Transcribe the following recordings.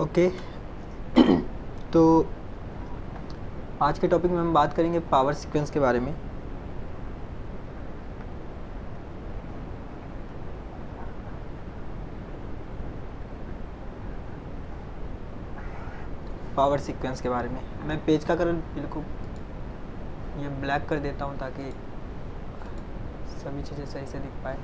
Okay. तो आज के टॉपिक में हम बात करेंगे पावर सीक्वेंस के बारे में। पावर सीक्वेंस के बारे में मैं पेज का कलर बिल्कुल ये ब्लैक कर देता हूँ ताकि सभी चीज़ें सही से दिख पाए।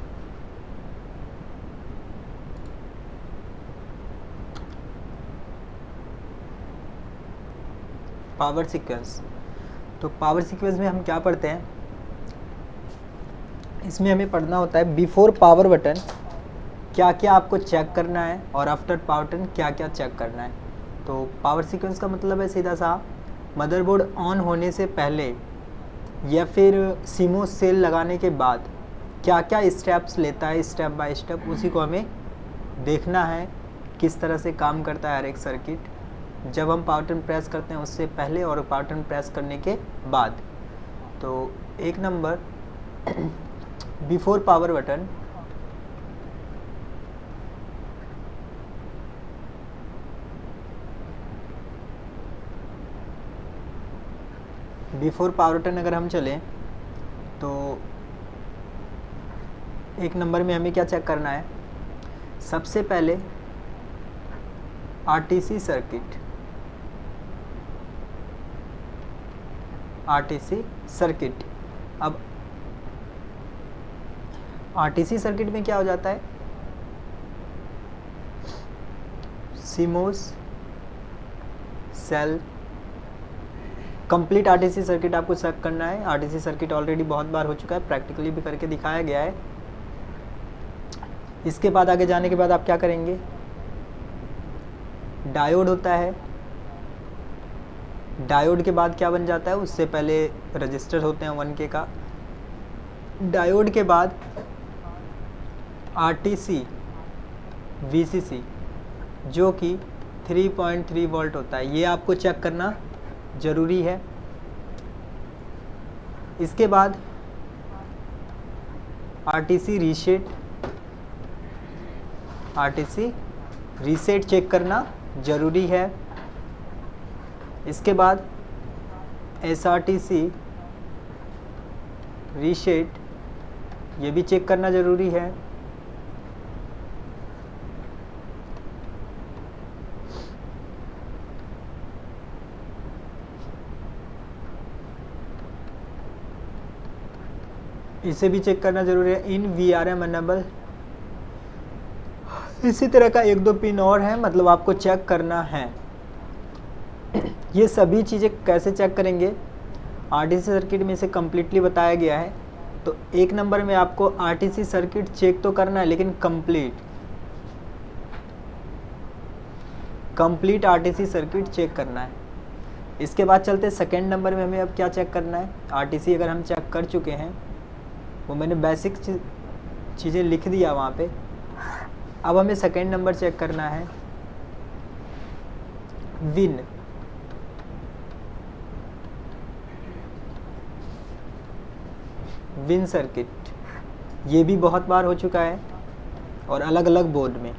पावर सीक्वेंस, तो पावर सीक्वेंस में हम क्या पढ़ते हैं, इसमें हमें पढ़ना होता है बिफोर पावर बटन क्या क्या आपको चेक करना है और आफ्टर पावर बटन क्या क्या चेक करना है। तो पावर सीक्वेंस का मतलब है सीधा सा मदरबोर्ड ऑन होने से पहले या फिर सीमो सेल लगाने के बाद क्या क्या स्टेप्स लेता है, स्टेप बाय स्टेप उसी को हमें देखना है किस तरह से काम करता है हर एक सर्किट, जब हम पावर बटन प्रेस करते हैं उससे पहले और पावर बटन प्रेस करने के बाद। तो एक number before power button, before power button अगर हम चलें तो एक नंबर में हमें क्या चेक करना है, सबसे पहले आरटीसी सर्किट। आरटीसी सर्किट, अब आरटीसी सर्किट में क्या हो जाता है, CMOS cell complete RTC circuit आपको चेक करना है। आरटीसी सर्किट ऑलरेडी बहुत बार हो चुका है, प्रैक्टिकली भी करके दिखाया गया है। इसके बाद आगे जाने के बाद आप क्या करेंगे, डायोड होता है, डायोड के बाद क्या बन जाता है, उससे पहले रजिस्टर होते हैं 1K का। डायोड के बाद आरटीसी वीसीसी जो कि 3.3 वोल्ट होता है, ये आपको चेक करना ज़रूरी है। इसके बाद RTC reset, RTC reset check करना ज़रूरी है। इसके बाद एसआरटीसी रीसेट, ये भी चेक करना ज़रूरी है। इसे भी चेक करना जरूरी है। इन VRM एनेबल, इसी तरह का एक दो पिन और है, मतलब आपको चेक करना है। ये सभी चीज़ें कैसे चेक करेंगे, आरटीसी सर्किट में इसे कम्प्लीटली बताया गया है। तो एक नंबर में आपको आरटीसी सर्किट चेक तो करना है, लेकिन कंप्लीट आरटीसी सर्किट चेक करना है। इसके बाद चलते सेकेंड नंबर में, हमें अब क्या चेक करना है। आरटीसी अगर हम चेक कर चुके हैं, वो मैंने बेसिक चीज़ें लिख दिया वहाँ पे। अब हमें सेकेंड नंबर चेक करना है, विन सर्किट। ये भी बहुत बार हो चुका है और अलग अलग बोर्ड में।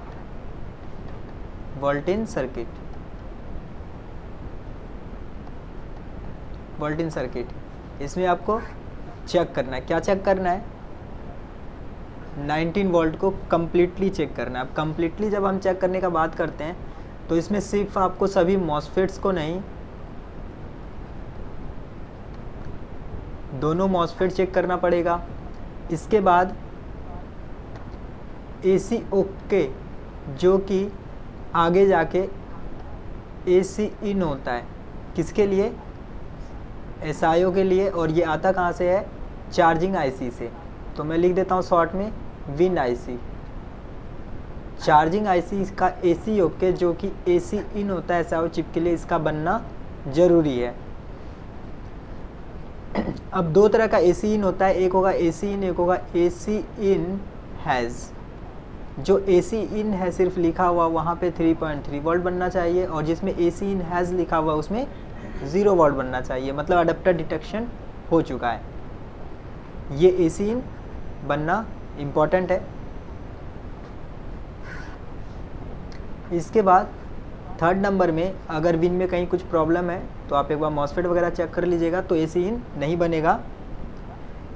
वोल्टेज सर्किट, वोल्टेज सर्किट, इसमें आपको चेक करना है, क्या चेक करना है, 19 वोल्ट को कम्प्लीटली चेक करना है। अब कम्प्लीटली जब हम चेक करने का बात करते हैं तो इसमें सिर्फ आपको सभी मॉसफेट्स को नहीं, दोनों मॉसफेट चेक करना पड़ेगा। इसके बाद AC ओके, जो कि आगे जाके AC इन होता है, किसके लिए, SIO के लिए, और ये आता कहाँ से है, चार्जिंग IC से। तो मैं लिख देता हूँ शॉर्ट में विन IC। चार्जिंग IC इसका AC ओके, जो कि AC इन होता है SIO चिप के लिए, इसका बनना ज़रूरी है। अब दो तरह का AC इन होता है, एक होगा AC इन, एक होगा AC इन हैज़। जो AC इन है सिर्फ लिखा हुआ, वहाँ पे 3.3 वोल्ट बनना चाहिए, और जिसमें AC इन हैज़ लिखा हुआ उसमें 0 वोल्ट बनना चाहिए, मतलब अडेप्टर डिटेक्शन हो चुका है। ये AC इन बनना इम्पॉर्टेंट है। इसके बाद थर्ड नंबर में अगर विन में कहीं कुछ प्रॉब्लम है तो आप एक बार मॉसफेट वगैरह चेक कर लीजिएगा, तो एसी इन नहीं बनेगा।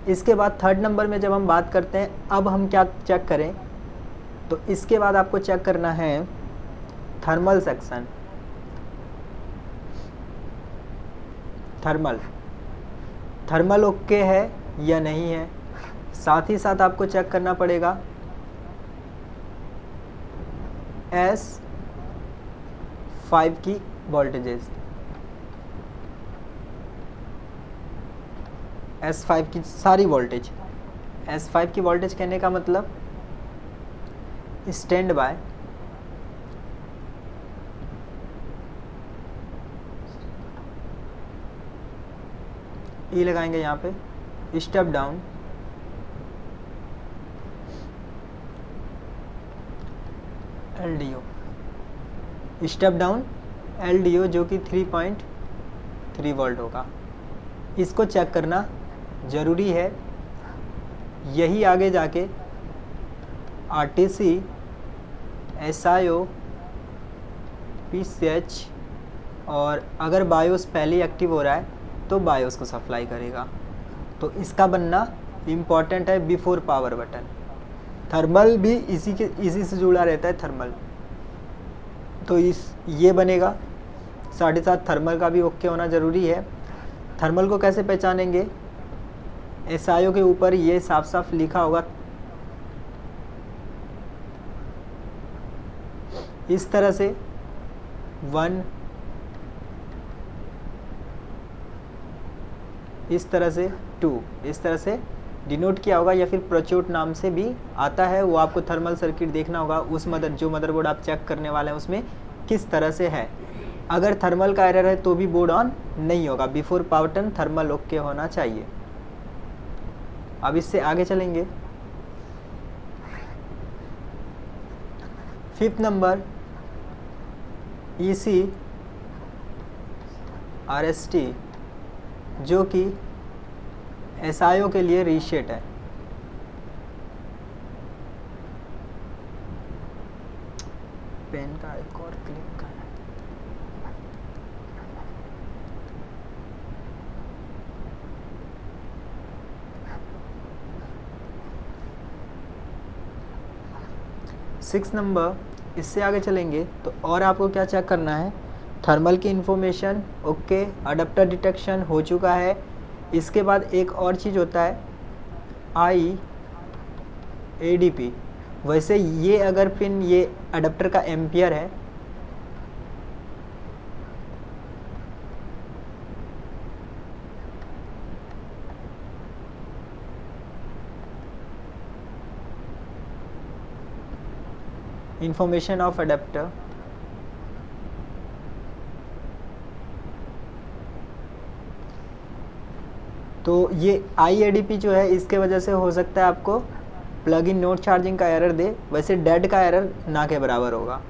इसके बाद थर्ड नंबर में जब हम बात करते हैं अब हम क्या चेक करें, तो इसके बाद आपको चेक करना है थर्मल सेक्शन। थर्मल ओके है या नहीं है। साथ ही साथ आपको चेक करना पड़ेगा S5 की वोल्टेजेस, S5 की सारी वोल्टेज। S5 की वोल्टेज कहने का मतलब स्टैंड बाय, ई लगाएंगे यहाँ पे, step down, LDO, step down LDO जो कि 3.3 वोल्ट होगा। इसको चेक करना ज़रूरी है, यही आगे जाके RTC, SIO, PCH और अगर बायोस पहले एक्टिव हो रहा है तो बायोस को सप्लाई करेगा। तो इसका बनना इम्पॉर्टेंट है बिफोर पावर बटन। थर्मल भी इसी से जुड़ा रहता है थर्मल, तो ये बनेगा। साथ ही साथ थर्मल का भी ओके होना ज़रूरी है। थर्मल को कैसे पहचानेंगे, SIO के ऊपर ये साफ साफ लिखा होगा, इस तरह से 1, इस तरह से 2, इस तरह से डिनोट किया होगा, या फिर प्रचोट नाम से भी आता है। वो आपको थर्मल सर्किट देखना होगा उस जो मदरबोर्ड आप चेक करने वाले हैं उसमें किस तरह से है। अगर थर्मल का एरर है तो भी बोर्ड ऑन नहीं होगा। Before power button thermal okay होना चाहिए। अब इससे आगे चलेंगे। 5th नंबर EC RST जो कि SIO के लिए रीसेट है। पेन का एक और क्लिक करना है। सिक्स नंबर, इससे आगे चलेंगे तो और आपको क्या चेक करना है, थर्मल की इंफॉर्मेशन ओके, अडेप्टर डिटेक्शन हो चुका है। इसके बाद एक और चीज़ होता है IADP। वैसे ये अगर पिन ये अडेप्टर का एम्पियर है, इंफॉर्मेशन ऑफ अडेप्टर, तो ये IADP जो है इसके वजह से हो सकता है आपको प्लग इन नोट चार्जिंग का एरर दे। वैसे डेड का एरर ना के बराबर होगा।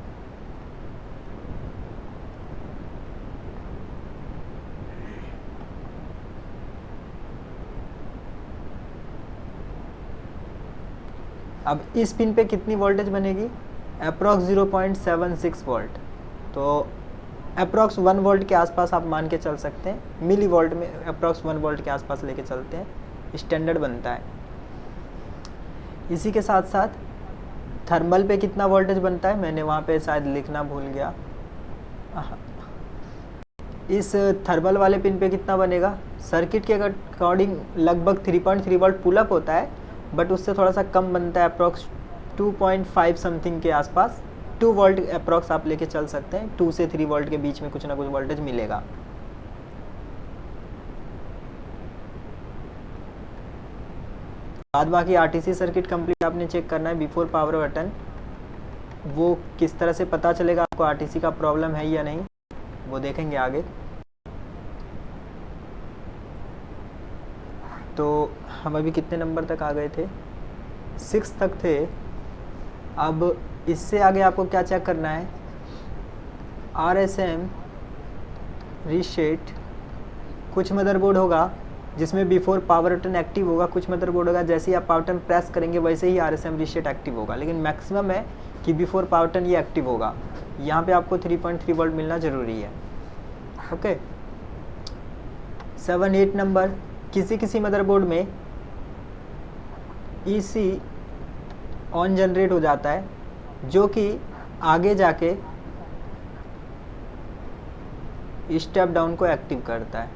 अब इस पिन पे कितनी वोल्टेज बनेगी, अप्रॉक्स 0.76 वोल्ट, तो अप्रॉक्स 1 वोल्ट के आसपास आप मान के चल सकते हैं। मिली वोल्ट में अप्रॉक्स 1 वोल्ट के आसपास लेके चलते हैं, स्टैंडर्ड बनता है। इसी के साथ साथ थर्मल पे कितना वोल्टेज बनता है, मैंने वहाँ पे शायद लिखना भूल गया। इस थर्मल वाले पिन पे कितना बनेगा, सर्किट के अकॉर्डिंग लगभग 3.3 वोल्ट पुल अप होता है, बट उससे थोड़ा सा कम बनता है, अप्रॉक्स 2.5 समथिंग के आसपास। 2 वोल्ट अप्रॉक्स आप लेके चल सकते हैं, 2 से 3 वोल्ट के बीच में कुछ ना कुछ वोल्टेज मिलेगा। बाद बाकी RTC सर्किट कंप्लीट आपने चेक करना है बिफोर पावर बटन। वो किस तरह से पता चलेगा आपको RTC का प्रॉब्लम है या नहीं, वो देखेंगे आगे। तो हम अभी कितने नंबर तक आ गए थे, 6 तक थे। अब इससे आगे आपको क्या चेक करना है, RSM रीसेट। कुछ मदरबोर्ड होगा जिसमें बिफोर पावर बटन एक्टिव होगा, कुछ मदरबोर्ड होगा जैसे ही आप पावर बटन प्रेस करेंगे वैसे ही RSM रीसेट एक्टिव होगा, लेकिन मैक्सिमम है कि बिफोर पावर बटन ये एक्टिव होगा। यहाँ पे आपको 3.3 वोल्ट मिलना ज़रूरी है। ओके। 7-8 नंबर, किसी किसी मदरबोर्ड में ईसी ऑन जनरेट हो जाता है, जो कि आगे जाके स्टेप डाउन को एक्टिव करता है।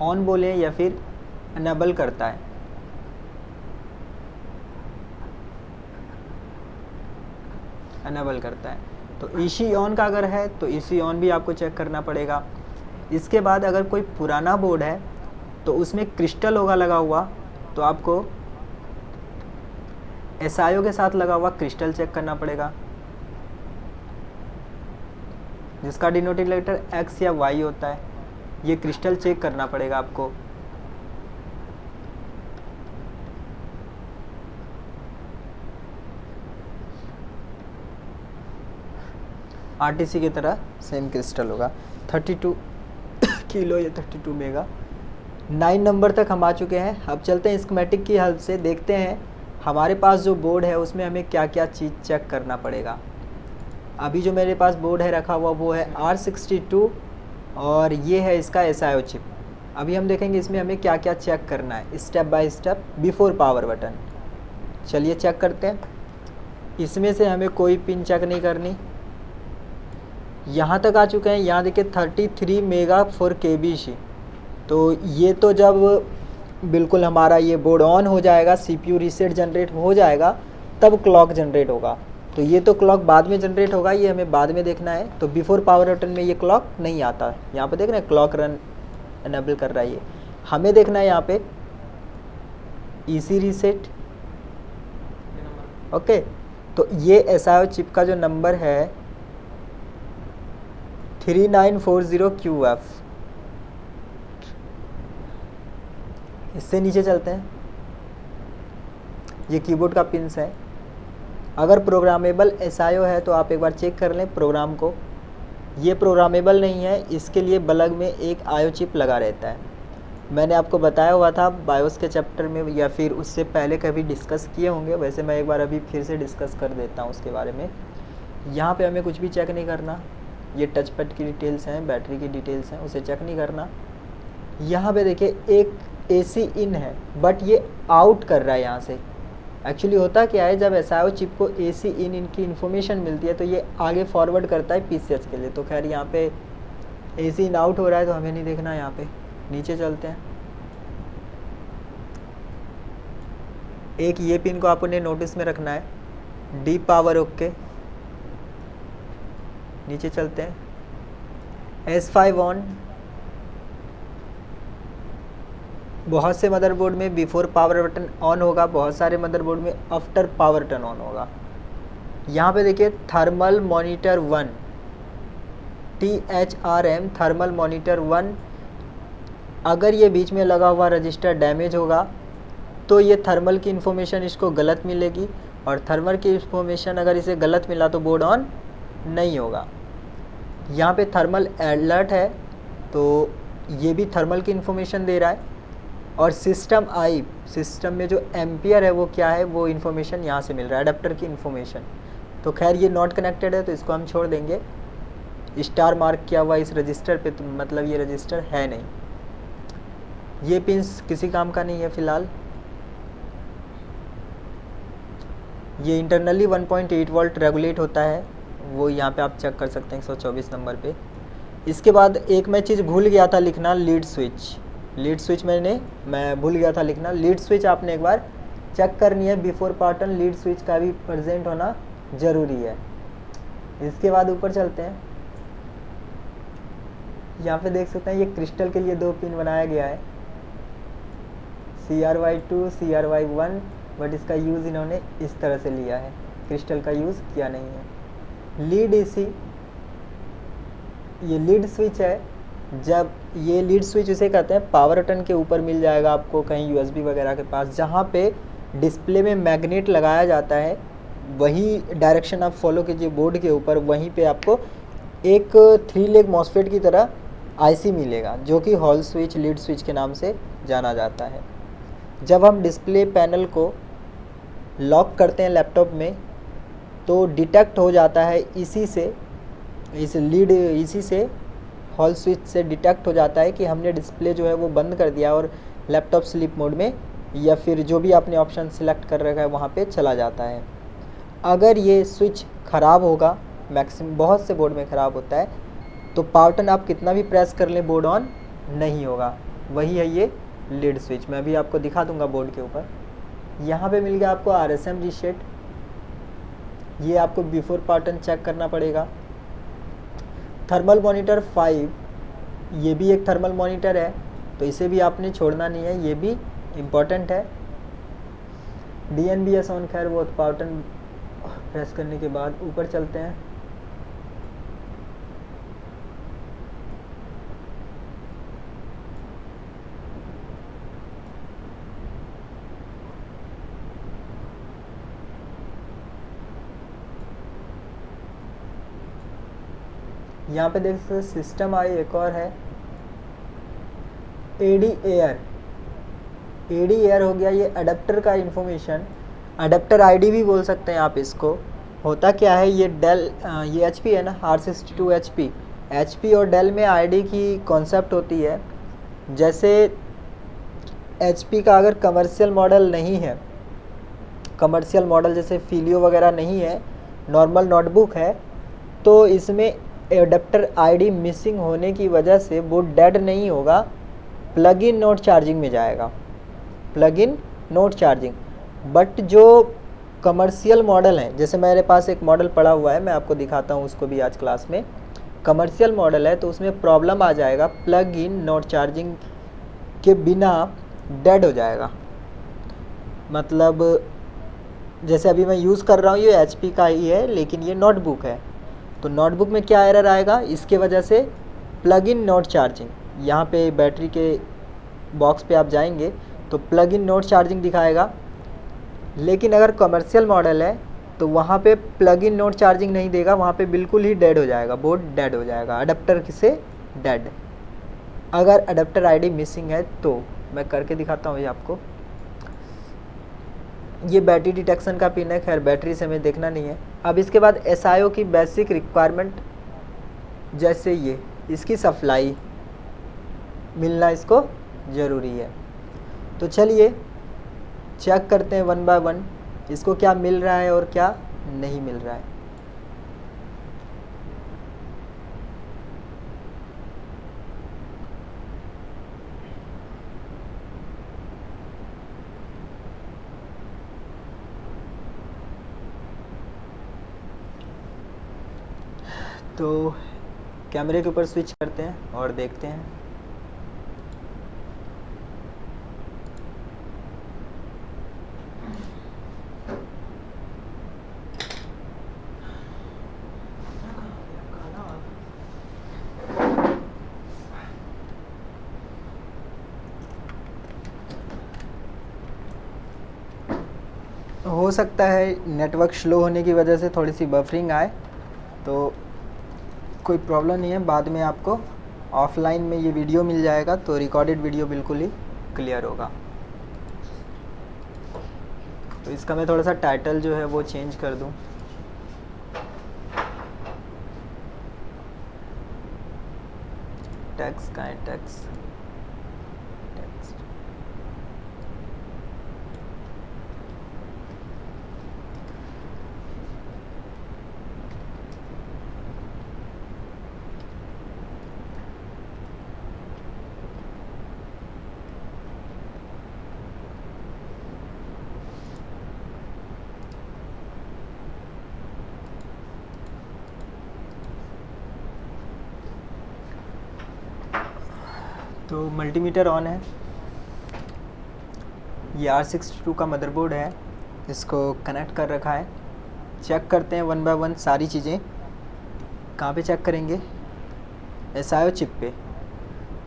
ऑन बोले या फिर अनेबल करता है। अनेबल करता है। तो ईसी ऑन का अगर है तो ईसी ऑन भी आपको चेक करना पड़ेगा। इसके बाद अगर कोई पुराना बोर्ड है तो उसमें क्रिस्टल होगा लगा हुआ, तो आपको एसआईओ के साथ लगा हुआ क्रिस्टल चेक करना पड़ेगा, जिसका डिनोटिंग लेटर एक्स या वाई होता है। ये क्रिस्टल चेक करना पड़ेगा आपको। आरटीसी की तरह सेम क्रिस्टल होगा। 32 किलो या 32 मेगा। 9 नंबर तक हम आ चुके हैं। अब चलते हैं स्कीमेटिक की हेल्प से, देखते हैं हमारे पास जो बोर्ड है उसमें हमें क्या क्या चीज़ चेक करना पड़ेगा। अभी जो मेरे पास बोर्ड है रखा हुआ वो है R62 और ये है इसका SIO चिप। अभी हम देखेंगे इसमें हमें क्या क्या चेक करना है step by step before power button. चलिए चेक करते हैं। इसमें से हमें कोई पिन चेक नहीं करनी। यहाँ तक आ चुके हैं। यहाँ देखिए 33 मेगा फॉर KBC। तो ये तो जब बिल्कुल हमारा ये बोर्ड ऑन हो जाएगा, CPU रीसेट जनरेट हो जाएगा, तब क्लॉक जनरेट होगा। तो ये तो क्लॉक बाद में जनरेट होगा, ये हमें बाद में देखना है। तो बिफोर पावर बटन में ये क्लॉक नहीं आता। यहाँ पे देख रहे हैं क्लॉक रन एनेबल कर रहा है ये। हमें देखना है यहाँ पे EC रीसेट। ओके, तो ये SIO चिप का जो नंबर है 3940QF। इससे नीचे चलते हैं। ये कीबोर्ड का पिंस है। अगर प्रोग्रामेबल SIO है तो आप एक बार चेक कर लें प्रोग्राम को। ये प्रोग्रामेबल नहीं है, इसके लिए बलग में एक IO चिप लगा रहता है। मैंने आपको बताया हुआ था बायोस के चैप्टर में, या फिर उससे पहले कभी डिस्कस किए होंगे। वैसे मैं एक बार अभी फिर से डिस्कस कर देता हूँ उसके बारे में। यहाँ पे हमें कुछ भी चेक नहीं करना। ये टच पैड की डिटेल्स हैं, बैटरी की डिटेल्स हैं, उसे चेक नहीं करना। यहाँ पे देखिए एक AC इन है, बट ये आउट कर रहा है यहाँ से। एक्चुअली होता क्या है, जब SIO चिप को AC इन इनकी इन्फॉर्मेशन मिलती है तो ये आगे फॉरवर्ड करता है PCH के लिए। तो खैर यहाँ पे AC इन आउट हो रहा है तो हमें नहीं देखना। यहाँ पे नीचे चलते हैं। एक ये पिन को आपने नोटिस में रखना है, डी पावर ओके। नीचे चलते हैं। S5 on. बहुत से मदरबोर्ड में बिफोर पावर बटन ऑन होगा, बहुत सारे मदरबोर्ड में आफ्टर पावर बटन ऑन होगा। यहाँ पे देखिए thermal monitor 1, THRM thermal monitor 1। अगर ये बीच में लगा हुआ रजिस्टर डैमेज होगा तो ये थर्मल की इन्फॉर्मेशन इसको गलत मिलेगी, और थर्मल की इन्फॉर्मेशन अगर इसे गलत मिला तो बोर्ड ऑन नहीं होगा। यहाँ पे थर्मल अलर्ट है तो ये भी थर्मल की इन्फॉर्मेशन दे रहा है। और सिस्टम आई, सिस्टम में जो एम्पियर है वो क्या है, वो इन्फॉर्मेशन यहाँ से मिल रहा है, अडेप्टर की इन्फॉर्मेशन। तो खैर ये नॉट कनेक्टेड है तो इसको हम छोड़ देंगे। स्टार मार्क किया हुआ इस रजिस्टर पे, तो मतलब ये रजिस्टर है नहीं। ये पिंस किसी काम का नहीं है फ़िलहाल। ये इंटरनली 1.8 वोल्ट रेगुलेट होता है, वो यहाँ पे आप चेक कर सकते हैं 124 नंबर पे। इसके बाद एक मैं चीज़ भूल गया था लिखना, लीड स्विच। लीड स्विच मैं भूल गया था लिखना। लीड स्विच आपने एक बार चेक करनी है बिफोर पार्टन। लीड स्विच का भी प्रेजेंट होना ज़रूरी है। इसके बाद ऊपर चलते हैं। यहाँ पे देख सकते हैं ये क्रिस्टल के लिए 2 पिन बनाया गया है, CRY2 CRY1, बट इसका यूज़ इन्होंने इस तरह से लिया है, क्रिस्टल का यूज़ किया नहीं है। लीड AC, ये लीड स्विच है। जब ये लीड स्विच उसे कहते हैं, पावर बटन के ऊपर मिल जाएगा आपको कहीं USB वगैरह के पास, जहाँ पे डिस्प्ले में मैग्नेट लगाया जाता है, वही डायरेक्शन आप फॉलो कीजिए बोर्ड के ऊपर। वहीं पे आपको एक 3 लेग मॉसफेट की तरह IC मिलेगा, जो कि हॉल स्विच, लीड स्विच के नाम से जाना जाता है। जब हम डिस्प्ले पैनल को लॉक करते हैं लैपटॉप में तो डिटेक्ट हो जाता है इसी से, इसी से हॉल स्विच से डिटेक्ट हो जाता है कि हमने डिस्प्ले जो है वो बंद कर दिया और लैपटॉप स्लीप मोड में या फिर जो भी आपने ऑप्शन सिलेक्ट कर रखा है वहाँ पे चला जाता है। अगर ये स्विच ख़राब होगा, मैक्सिमम बहुत से बोर्ड में ख़राब होता है, तो पावर बटन आप कितना भी प्रेस कर लें बोर्ड ऑन नहीं होगा। वही है ये लीड स्विच, मैं भी आपको दिखा दूंगा बोर्ड के ऊपर। यहाँ पे मिल गया आपको RSM रीसेट, ये आपको बिफोर पावर बटन चेक करना पड़ेगा। थर्मल मॉनिटर 5, ये भी एक थर्मल मॉनिटर है तो इसे भी आपने छोड़ना नहीं है, ये भी इम्पोर्टेंट है। DNBS ऑन, खैर वो पावर बटन प्रेस करने के बाद ऊपर चलते हैं। यहाँ पे देख सकते सिस्टम आई एक और है AD एयर हो गया, ये अडेप्टर का इंफॉर्मेशन, अडेप्टर आईडी भी बोल सकते हैं आप इसको। होता क्या है, ये डेल ये HP है ना, R62 HP और डेल में आईडी की कॉन्सेप्ट होती है। जैसे HP का अगर कमर्शियल मॉडल नहीं है, कमर्शियल मॉडल जैसे फिलियो वगैरह नहीं है, नॉर्मल नोटबुक है, तो इसमें एडेप्टर आईडी मिसिंग होने की वजह से वो डेड नहीं होगा, प्लग इन नोट चार्जिंग में जाएगा, plug in note charging. But जो कमर्शियल मॉडल हैं, जैसे मेरे पास एक मॉडल पड़ा हुआ है, मैं आपको दिखाता हूँ उसको भी आज क्लास में। कमर्शियल मॉडल है तो उसमें प्रॉब्लम आ जाएगा, प्लग इन नोट चार्जिंग के बिना डेड हो जाएगा। मतलब जैसे अभी मैं यूज़ कर रहा हूँ, ये HP का ही है लेकिन ये नोटबुक है, तो नोटबुक में क्या एरर आएगा, इसके वजह से प्लग इन नोट चार्जिंग, यहाँ पे बैटरी के बॉक्स पे आप जाएंगे तो प्लग इन नोट चार्जिंग दिखाएगा। लेकिन अगर कमर्शियल मॉडल है तो वहाँ पे प्लग इन नोट चार्जिंग नहीं देगा, वहाँ पे बिल्कुल ही डेड हो जाएगा, बोर्ड डेड हो जाएगा, अडेप्टर से डेड। अगर अडेप्टर आईडी मिसिंग है तो मैं करके दिखाता हूँ ये आपको। ये बैटरी डिटेक्शन का पिन है, खैर बैटरी से हमें देखना नहीं है। अब इसके बाद SIO की बेसिक रिक्वायरमेंट, जैसे ये इसकी सप्लाई मिलना इसको ज़रूरी है। तो चलिए चेक करते हैं वन बाय वन इसको क्या मिल रहा है और क्या नहीं मिल रहा है। तो कैमरे के ऊपर स्विच करते हैं और देखते हैं। हो सकता है नेटवर्क स्लो होने की वजह से थोड़ी सी बफरिंग आए, तो कोई प्रॉब्लम नहीं है, बाद में आपको ऑफलाइन में ये वीडियो मिल जाएगा, तो रिकॉर्डेड वीडियो बिल्कुल ही क्लियर होगा। तो इसका मैं थोड़ा सा टाइटल जो है वो चेंज कर दूं। टेक्स्ट का है, टेक्स्ट। तो मल्टीमीटर ऑन है, ये R62 का मदरबोर्ड है, इसको कनेक्ट कर रखा है। चेक करते हैं वन बाय वन सारी चीज़ें। कहाँ पे चेक करेंगे, SIO चिप पे।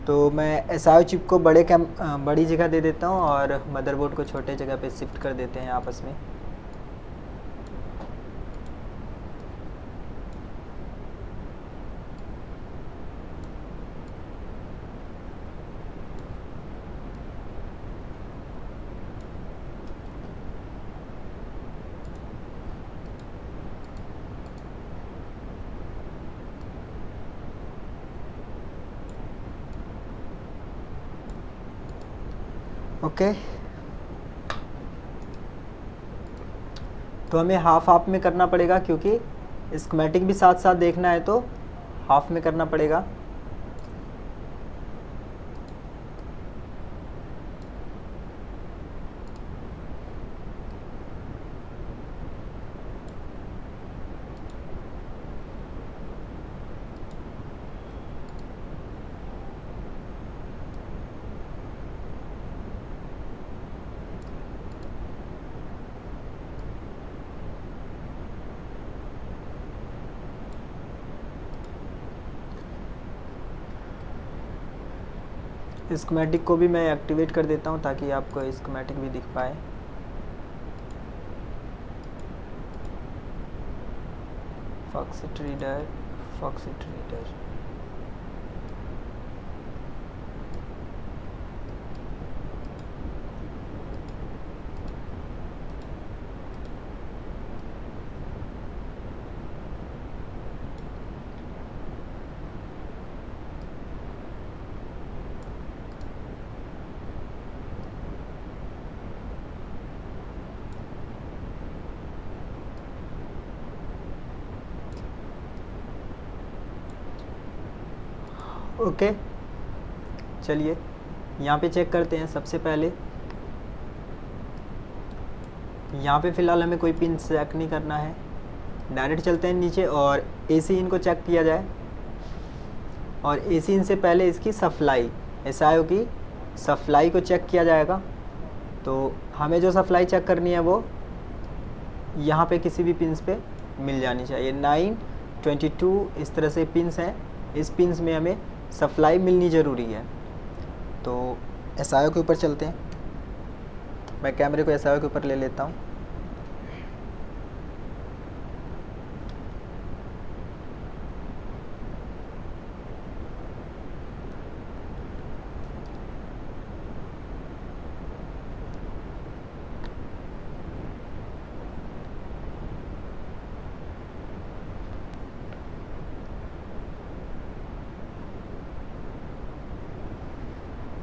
तो मैं SIO चिप को बड़ी जगह दे देता हूँ और मदरबोर्ड को छोटे जगह पे शिफ्ट कर देते हैं आपस में। ओके, तो हमें हाफ हाफ में करना पड़ेगा क्योंकि स्कीमेटिक भी साथ साथ देखना है, तो हाफ में करना पड़ेगा। स्कीमेटिक को भी मैं एक्टिवेट कर देता हूँ ताकि आपको स्कीमेटिक भी दिख पाए। Foxit reader, Foxit reader, okay. चलिए यहाँ पे चेक करते हैं। सबसे पहले यहाँ पे फ़िलहाल हमें कोई पिन चेक नहीं करना है, डायरेक्ट चलते हैं नीचे और AC इन को चेक किया जाए। और AC इन से पहले इसकी सप्लाई, SIO की सप्लाई को चेक किया जाएगा। तो हमें जो सप्लाई चेक करनी है वो यहाँ पे किसी भी पिन्स पे मिल जानी चाहिए। 9, 22 इस तरह से पिन्स हैं, इस पिन्स में हमें सप्लाई मिलनी ज़रूरी है। तो SIO के ऊपर चलते हैं। मैं कैमरे को SIO के ऊपर ले लेता हूँ।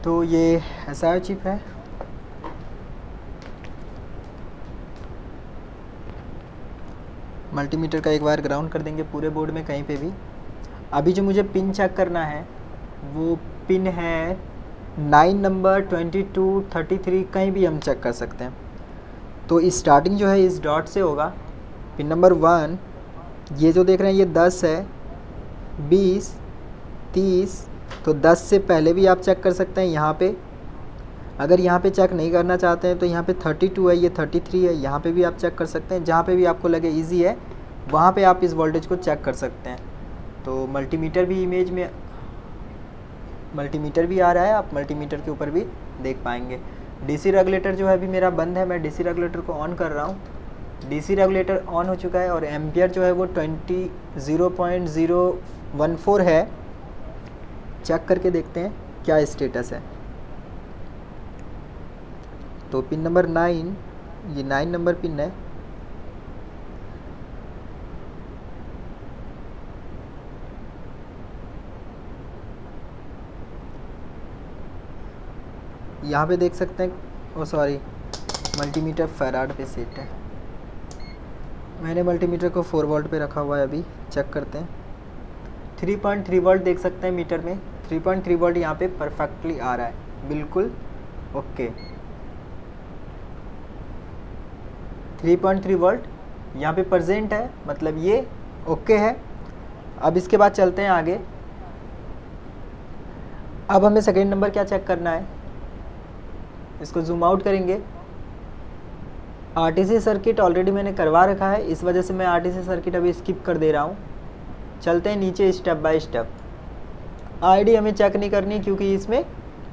तो ये SIO चिप है। मल्टीमीटर का एक वायर ग्राउंड कर देंगे पूरे बोर्ड में कहीं पे भी। अभी जो मुझे पिन चेक करना है वो पिन है 9 नंबर, 22, 33, कहीं भी हम चेक कर सकते हैं। तो स्टार्टिंग जो है इस डॉट से होगा। पिन नंबर 1 ये जो देख रहे हैं ये 10 है, 20, 30। तो 10 से पहले भी आप चेक कर सकते हैं यहाँ पे। अगर यहाँ पे चेक नहीं करना चाहते हैं तो यहाँ पे 32 है, ये 33 है, यहाँ पे भी आप चेक कर सकते हैं। जहाँ पे भी आपको लगे इजी है वहाँ पे आप इस वोल्टेज को चेक कर सकते हैं। तो मल्टीमीटर भी इमेज में मल्टीमीटर भी आ रहा है, आप मल्टीमीटर के ऊपर भी देख पाएंगे। DC रेगुलेटर जो है अभी मेरा बंद है, मैं DC रेगुलेटर को ऑन कर रहा हूँ। DC रेगुलेटर ऑन हो चुका है और एम्पियर जो है वो 0.14 है। चेक करके देखते हैं क्या स्टेटस है। तो पिन नंबर 9, ये 9 नंबर पिन है। यहाँ पे देख सकते हैं, ओ सॉरी, मल्टीमीटर फैराड पे सेट है। मैंने मल्टीमीटर को 4 वोल्ट पे रखा हुआ है। अभी चेक करते हैं। 3.3 वोल्ट देख सकते हैं मीटर में। 3.3 वोल्ट यहाँ पे परफेक्टली आ रहा है, बिल्कुल ओके। 3.3 वोल्ट यहाँ पे प्रेजेंट है, मतलब ये ओके है। अब इसके बाद चलते हैं आगे। अब हमें सेकेंड नंबर क्या चेक करना है, इसको जूम आउट करेंगे। RTC सर्किट ऑलरेडी मैंने करवा रखा है, इस वजह से मैं RTC सर्किट अभी स्किप कर दे रहा हूँ। चलते हैं नीचे स्टेप बाय स्टेप। ID हमें चेक नहीं करनी क्योंकि इसमें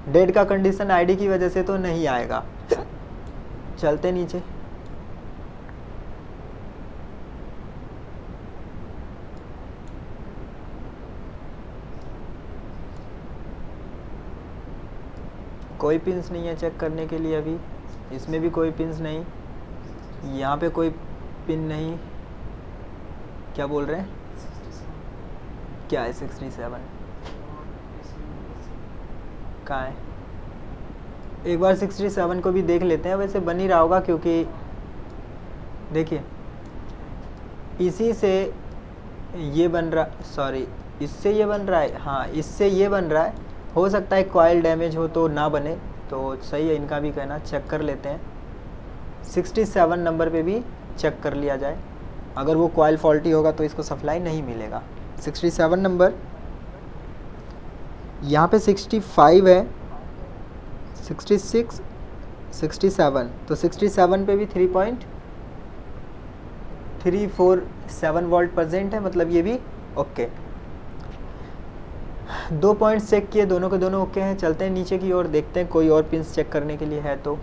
डेड का कंडीशन ID की वजह से तो नहीं आएगा। चलते नीचे। कोई पिंस नहीं है चेक करने के लिए अभी। इसमें भी कोई पिंस नहीं, यहाँ पे कोई पिन नहीं। क्या बोल रहे हैं, क्या है 67 कहाँ है? एक बार 67 को भी देख लेते हैं, वैसे बन ही रहा होगा क्योंकि देखिए इसी से ये बन रहा, सॉरी इससे ये बन रहा है, हाँ इससे ये बन रहा है। हो सकता है कॉइल डैमेज हो तो ना बने, तो सही है इनका भी कहना। चेक कर लेते हैं 67 नंबर पे भी चेक कर लिया जाए। अगर वो कॉइल फॉल्टी होगा तो इसको सप्लाई नहीं मिलेगा। 67 नंबर, यहाँ पे 65 है, 66, 67, तो 67 पे भी 3.347 वोल्ट प्रेजेंट है, मतलब ये भी ओके। 2 पॉइंट्स चेक किए, दोनों के दोनों ओके हैं। चलते हैं नीचे की ओर, देखते हैं कोई और पिंस चेक करने के लिए है तो।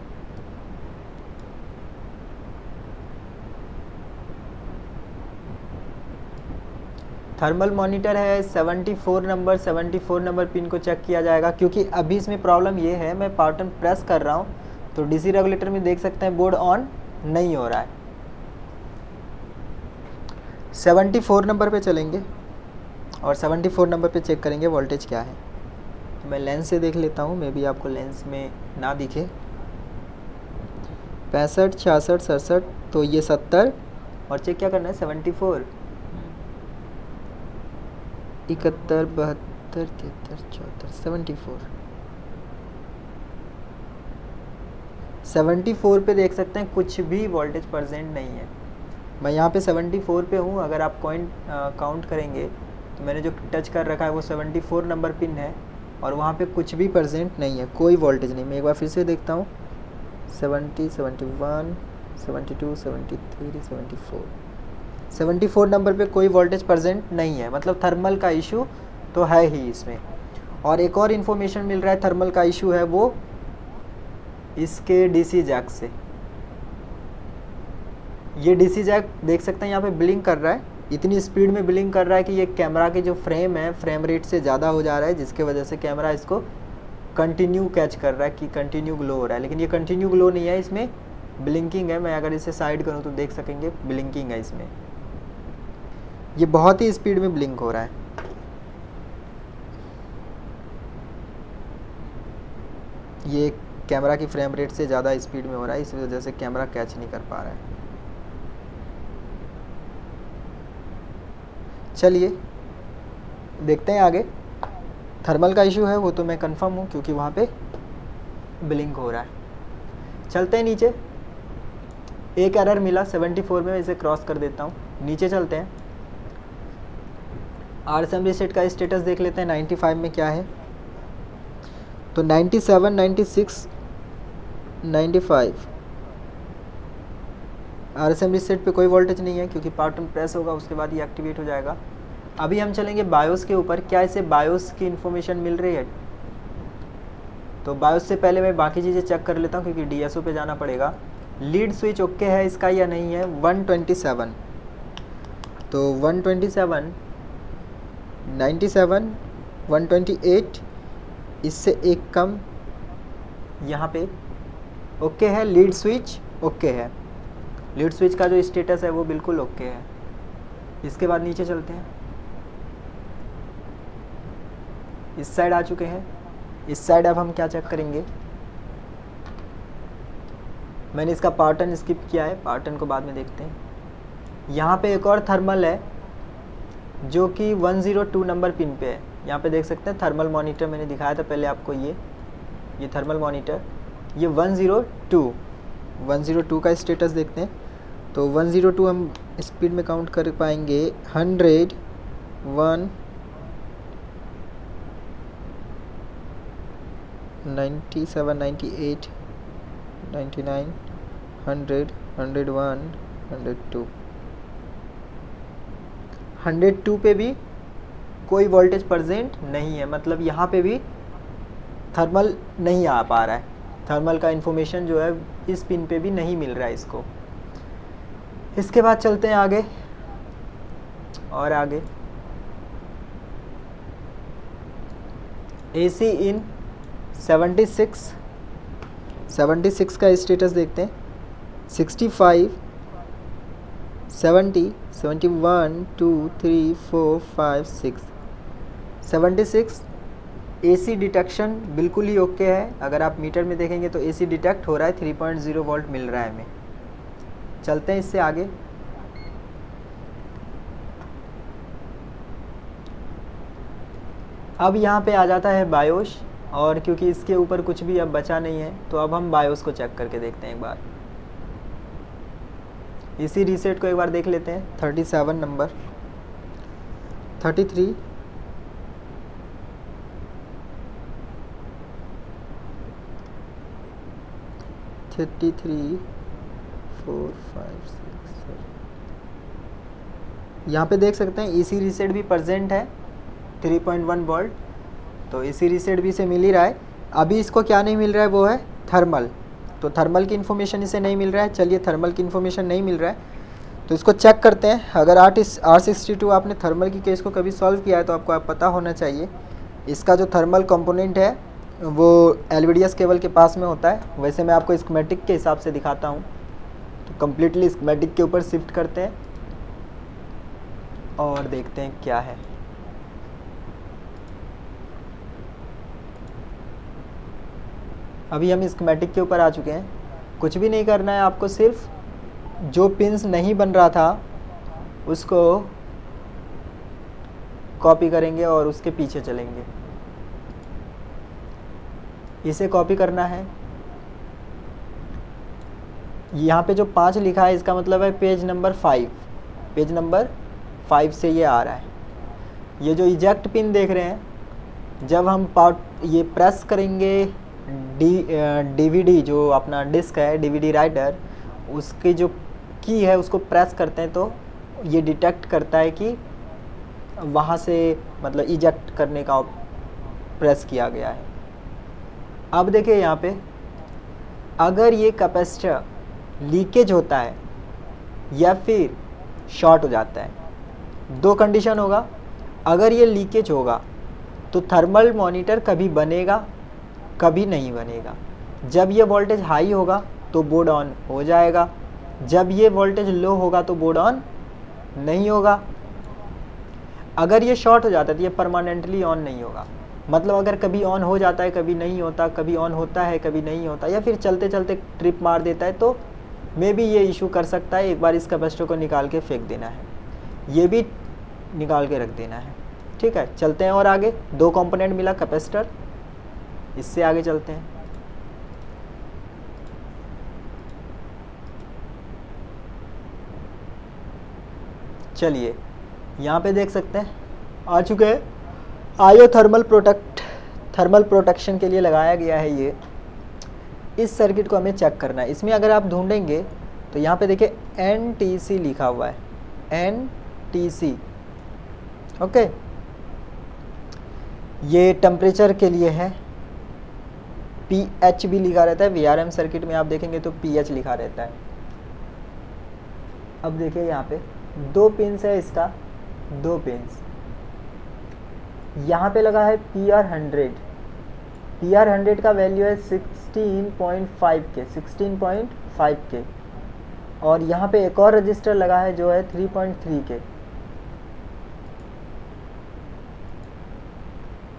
थर्मल मॉनिटर है 74 नंबर, 74 नंबर पिन को चेक किया जाएगा, क्योंकि अभी इसमें प्रॉब्लम ये है मैं पावर बटन प्रेस कर रहा हूँ तो डीसी रेगुलेटर में देख सकते हैं बोर्ड ऑन नहीं हो रहा है। 74 नंबर पे चलेंगे और 74 नंबर पे चेक करेंगे वोल्टेज क्या है। तो मैं लेंस से देख लेता हूँ, मे भी आपको लेंस में ना दिखे। 65, 66, 67, तो ये 70 और चेक क्या करना है 74, 71, 72, 73, 74, 74 पे देख सकते हैं कुछ भी वोल्टेज प्रेजेंट नहीं है। मैं यहाँ पे 74 पे हूँ, अगर आप काउंट करेंगे तो मैंने जो टच कर रखा है वो 74 नंबर पिन है और वहाँ पे कुछ भी प्रेजेंट नहीं है, कोई वोल्टेज नहीं। मैं एक बार फिर से देखता हूँ 70, 71, 72, 73, 74, 74 नंबर पे कोई वोल्टेज प्रेजेंट नहीं है, मतलब थर्मल का इशू तो है ही इसमें। और एक और इन्फॉर्मेशन मिल रहा है थर्मल का इशू है वो इसके डीसी जैक से। ये डीसी जैक देख सकते हैं यहाँ पे ब्लिंक कर रहा है, इतनी स्पीड में ब्लिंक कर रहा है कि ये कैमरा के जो फ्रेम है फ्रेम रेट से ज़्यादा हो जा रहा है, जिसके वजह से कैमरा इसको कंटिन्यू कैच कर रहा है कि कंटिन्यू ग्लो हो रहा है, लेकिन ये कंटिन्यू ग्लो नहीं है, इसमें ब्लिंकिंग है। मैं अगर इसे साइड करूँ तो देख सकेंगे ब्लिंकिंग है इसमें, ये बहुत ही स्पीड में ब्लिंक हो रहा है। ये कैमरा की फ्रेम रेट से ज़्यादा स्पीड में हो रहा है, इस वजह से कैमरा कैच नहीं कर पा रहा है। चलिए देखते हैं आगे। थर्मल का इशू है वो तो मैं कंफर्म हूँ क्योंकि वहाँ पे ब्लिंक हो रहा है। चलते हैं नीचे, एक एरर मिला 74 में, इसे क्रॉस कर देता हूँ। नीचे चलते हैं, RSM रीसेट का स्टेटस देख लेते हैं 95 में क्या है। तो 97, 96, 95 RSM रीसेट पे कोई वोल्टेज नहीं है क्योंकि पावर बटन प्रेस होगा उसके बाद ये एक्टिवेट हो जाएगा। अभी हम चलेंगे बायोस के ऊपर, क्या इसे बायोस की इन्फॉर्मेशन मिल रही है? तो बायोस से पहले मैं बाकी चीज़ें चेक कर लेता हूँ क्योंकि DSO पे जाना पड़ेगा। लीड स्विच ओके है इसका या नहीं है? 127, तो 127, 97, 128, इससे एक कम यहाँ पे ओके है। लीड स्विच ओके है, लीड स्विच का जो स्टेटस है वो बिल्कुल ओके है। इसके बाद नीचे चलते हैं, इस साइड आ चुके हैं। इस साइड अब हम क्या चेक करेंगे, मैंने इसका पावर बटन स्किप किया है, पावर बटन को बाद में देखते हैं। यहाँ पे एक और थर्मल है जो कि 102 नंबर पिन पे है। यहाँ पे देख सकते हैं थर्मल मॉनिटर मैंने दिखाया था पहले आपको, ये थर्मल मॉनिटर, ये 102 का स्टेटस देखते हैं। तो 102 हम स्पीड में काउंट कर पाएंगे 100, 1, 97, 98, 99, 100, 101, 102। 102 पे भी कोई वोल्टेज प्रेजेंट नहीं है, मतलब यहाँ पे भी थर्मल नहीं आ पा रहा है। थर्मल का इन्फॉर्मेशन जो है इस पिन पे भी नहीं मिल रहा है इसको। इसके बाद चलते हैं आगे और आगे, AC इन 76 का स्टेटस देखते हैं। 65, 70, 71, 2, 3, 4, 5, 6, 76, एसी डिटेक्शन बिल्कुल ही ओके है। अगर आप मीटर में देखेंगे तो एसी डिटेक्ट हो रहा है, 3.0 वोल्ट मिल रहा है हमें। चलते हैं इससे आगे। अब यहाँ पे आ जाता है बायोस, और क्योंकि इसके ऊपर कुछ भी अब बचा नहीं है तो अब हम बायोस को चेक करके देखते हैं एक बार। इसी रीसेट को एक बार देख लेते हैं। 37 नंबर, 33, 33, 4, 5, 6, 7। यहाँ पे देख सकते हैं इसी रीसेट भी प्रेजेंट है, 3.1 वोल्ट। तो इसी रीसेट भी से मिल ही रहा है। अभी इसको क्या नहीं मिल रहा है वो है थर्मल। तो थर्मल की इन्फॉर्मेशन इसे नहीं मिल रहा है। चलिए, थर्मल की इन्फॉर्मेशन नहीं मिल रहा है तो इसको चेक करते हैं। अगर R62 आपने थर्मल की केस को कभी सॉल्व किया है तो आपको पता होना चाहिए इसका जो थर्मल कंपोनेंट है वो LVDS केबल के पास में होता है। वैसे मैं आपको स्कीमेटिक के हिसाब से दिखाता हूँ, तो कम्प्लीटली स्कीमेटिक के ऊपर शिफ्ट करते हैं और देखते हैं क्या है। अभी हम स्कीमेटिक के ऊपर आ चुके हैं। कुछ भी नहीं करना है आपको, सिर्फ जो पिंस नहीं बन रहा था उसको कॉपी करेंगे और उसके पीछे चलेंगे। इसे कॉपी करना है। यहाँ पे जो 5 लिखा है इसका मतलब है पेज नंबर 5। पेज नंबर 5 से ये आ रहा है। ये जो इजेक्ट पिन देख रहे हैं, जब हम ये प्रेस करेंगे DVD जो अपना डिस्क है, DVD राइटर, उसकी जो की है उसको प्रेस करते हैं तो ये डिटेक्ट करता है कि वहाँ से मतलब इजेक्ट करने का प्रेस किया गया है। अब देखिए यहाँ पे, अगर ये कैपेसिटर लीकेज होता है या फिर शॉर्ट हो जाता है, दो कंडीशन होगा। अगर ये लीकेज होगा तो थर्मल मॉनिटर कभी बनेगा, कभी नहीं बनेगा। जब ये वोल्टेज हाई होगा तो बोर्ड ऑन हो जाएगा, जब ये वोल्टेज लो होगा तो बोर्ड ऑन नहीं होगा। अगर ये शॉर्ट हो जाता है तो ये परमानेंटली ऑन नहीं होगा। मतलब अगर कभी ऑन हो जाता है, कभी नहीं होता, कभी ऑन होता है, कभी नहीं होता, या फिर चलते चलते ट्रिप मार देता है, तो मे भी ये इशू कर सकता है। एक बार इस कैपेसिटर को निकाल के फेंक देना है, ये भी निकाल के रख देना है। ठीक है, चलते हैं और आगे। 2 कंपोनेंट मिला कैपेसिटर, इससे आगे चलते हैं। चलिए, यहाँ पे देख सकते हैं आ चुके हैं। आयो थर्मल प्रोटेक्शन के लिए लगाया गया है ये। इस सर्किट को हमें चेक करना है। इसमें अगर आप ढूंढेंगे तो यहाँ पे देखिए NTC लिखा हुआ है, NTC। ओके, ये टेम्परेचर के लिए है। pH भी लिखा रहता है। VRM सर्किट में आप देखेंगे तो pH लिखा रहता है। अब देखिए यहाँ पे 2 पिंस है, इसका 2 पिंस। यहाँ पे लगा है PR100। PR100 का वैल्यू है 16.5 के, 16.5 के। और यहाँ पे एक और रजिस्टर लगा है जो है 3.3 के,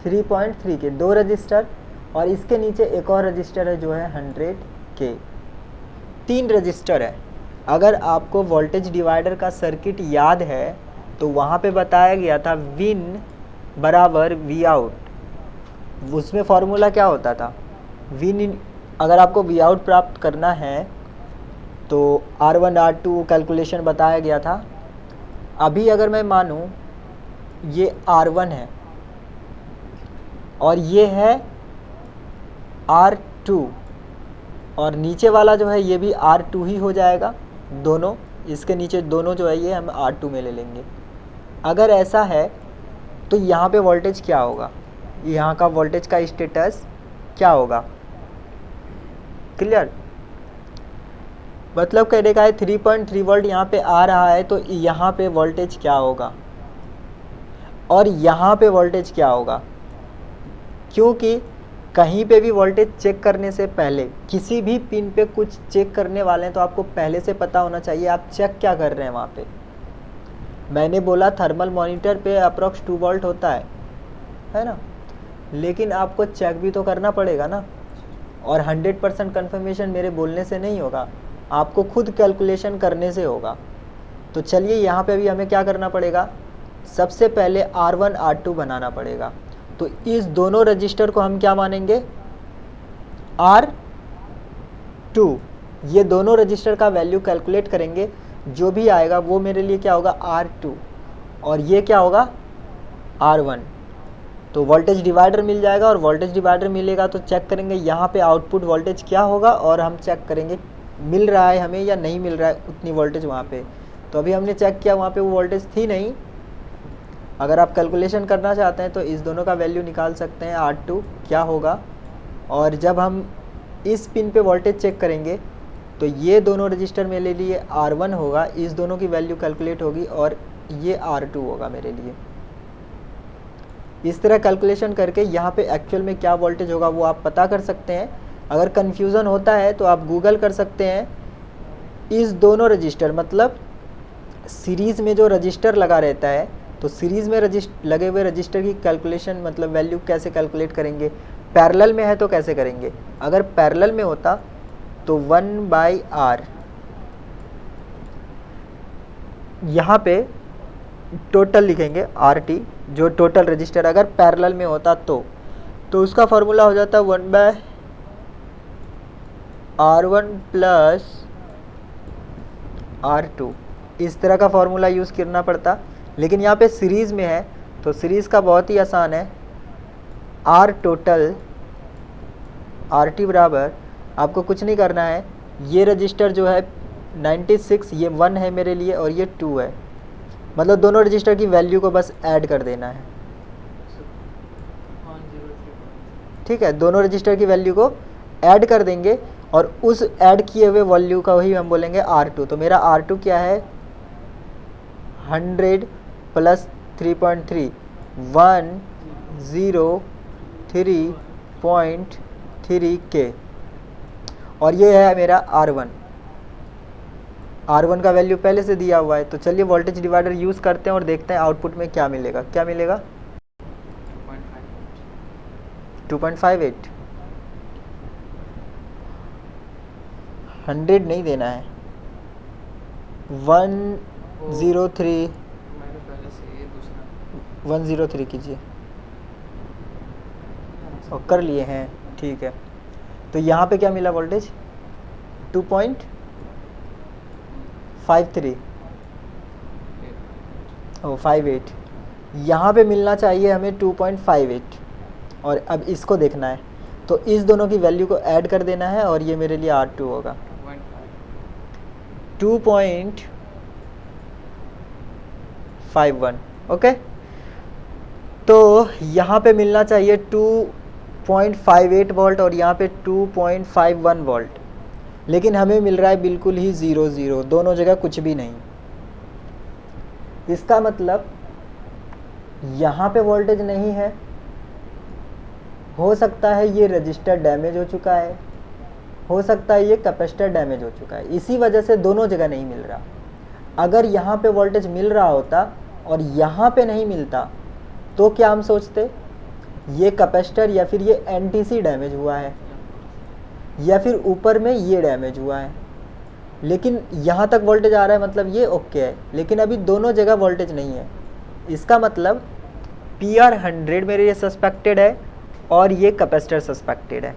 3.3 के 2 रजिस्टर। और इसके नीचे एक और रजिस्टर है जो है 100 के। 3 रजिस्टर है। अगर आपको वोल्टेज डिवाइडर का सर्किट याद है तो वहाँ पे बताया गया था विन बराबर वी आउट। उसमें फॉर्मूला क्या होता था, विन इन। अगर आपको वी आउट प्राप्त करना है तो R1 R2 कैलकुलेशन बताया गया था। अभी अगर मैं मानूँ ये R1 है और ये है R2, और नीचे वाला जो है ये भी R2 ही हो जाएगा। दोनों इसके नीचे दोनों जो है ये हम R2 में ले लेंगे। अगर ऐसा है तो यहाँ पे वोल्टेज क्या होगा, यहाँ का वोल्टेज का स्टेटस क्या होगा। क्लियर, मतलब कहने का है 3.3 वोल्ट यहाँ पे आ रहा है तो यहाँ पे वोल्टेज क्या होगा और यहाँ पे वोल्टेज क्या होगा। क्योंकि कहीं पे भी वोल्टेज चेक करने से पहले, किसी भी पिन पे कुछ चेक करने वाले हैं तो आपको पहले से पता होना चाहिए आप चेक क्या कर रहे हैं वहाँ पे। मैंने बोला थर्मल मॉनिटर पे अप्रॉक्स 2 वोल्ट होता है ना। लेकिन आपको चेक भी तो करना पड़ेगा ना, और 100% कन्फर्मेशन मेरे बोलने से नहीं होगा, आपको खुद कैलकुलेशन करने से होगा। तो चलिए यहाँ पे भी हमें क्या करना पड़ेगा, सबसे पहले R1 R2 बनाना पड़ेगा। तो इस दोनों रजिस्टर को हम क्या मानेंगे, R2। ये दोनों रजिस्टर का वैल्यू कैलकुलेट करेंगे, जो भी आएगा वो मेरे लिए क्या होगा, R2, और ये क्या होगा, R1। तो वोल्टेज डिवाइडर मिल जाएगा, और वोल्टेज डिवाइडर मिलेगा तो चेक करेंगे यहाँ पे आउटपुट वोल्टेज क्या होगा, और हम चेक करेंगे मिल रहा है हमें या नहीं मिल रहा है उतनी वोल्टेज वहाँ पे। तो अभी हमने चेक किया वहाँ पे वो वोल्टेज थी नहीं। अगर आप कैलकुलेशन करना चाहते हैं तो इस दोनों का वैल्यू निकाल सकते हैं, R2 क्या होगा। और जब हम इस पिन पे वोल्टेज चेक करेंगे तो ये दोनों रजिस्टर मेरे लिए R1 होगा, इस दोनों की वैल्यू कैलकुलेट होगी, और ये R2 होगा मेरे लिए। इस तरह कैलकुलेशन करके यहाँ पे एक्चुअल में क्या वोल्टेज होगा वो आप पता कर सकते हैं। अगर कन्फ्यूज़न होता है तो आप गूगल कर सकते हैं, इस दोनों रजिस्टर मतलब सीरीज़ में जो रजिस्टर लगा रहता है, तो सीरीज़ में लगे हुए रजिस्टर की कैलकुलेशन मतलब वैल्यू कैसे कैलकुलेट करेंगे, पैरेलल में है तो कैसे करेंगे। अगर पैरेलल में होता तो 1/R, यहाँ पे टोटल लिखेंगे RT, जो टोटल रजिस्टर अगर पैरेलल में होता तो उसका फॉर्मूला हो जाता 1/R1 प्लस R2। इस तरह का फॉर्मूला यूज़ करना पड़ता, लेकिन यहाँ पे सीरीज़ में है तो सीरीज़ का बहुत ही आसान है, R टोटल RT बराबर, आपको कुछ नहीं करना है, ये रजिस्टर जो है 96 ये 1 है मेरे लिए और ये 2 है, मतलब दोनों रजिस्टर की वैल्यू को बस ऐड कर देना है। ठीक है, दोनों रजिस्टर की वैल्यू को ऐड कर देंगे और उस ऐड किए हुए वैल्यू का ही हम बोलेंगे R2। तो मेरा R2 क्या है, 100 प्लस 3.3 103.3 K, और ये है मेरा R1। R1 का वैल्यू पहले से दिया हुआ है। तो चलिए वोल्टेज डिवाइडर यूज़ करते हैं और देखते हैं आउटपुट में क्या मिलेगा। क्या मिलेगा, 2.58। 100 नहीं देना है, 103 कीजिए, और कर लिए हैं, ठीक है। तो यहाँ पे क्या मिला वोल्टेज, 2.53 ओ 58, यहाँ पे मिलना चाहिए हमें 2.58, और अब इसको देखना है तो इस दोनों की वैल्यू को ऐड कर देना है और ये मेरे लिए R2 होगा 2.51। ओके, तो यहाँ पे मिलना चाहिए 2.58 वोल्ट और यहाँ पे 2.51 वोल्ट, लेकिन हमें मिल रहा है बिल्कुल ही 0 दोनों जगह कुछ भी नहीं। इसका मतलब यहाँ पे वोल्टेज नहीं है, हो सकता है ये रजिस्टर डैमेज हो चुका है, हो सकता है ये कैपेसिटर डैमेज हो चुका है, इसी वजह से दोनों जगह नहीं मिल रहा। अगर यहाँ पे वोल्टेज मिल रहा होता और यहाँ पे नहीं मिलता तो क्या हम सोचते, ये कैपेसिटर या फिर ये एनटीसी डैमेज हुआ है या फिर ऊपर में ये डैमेज हुआ है, लेकिन यहाँ तक वोल्टेज आ रहा है मतलब ये ओके है, लेकिन अभी दोनों जगह वोल्टेज नहीं है। इसका मतलब PR 100 मेरे ये सस्पेक्टेड है और ये कैपेसिटर सस्पेक्टेड है।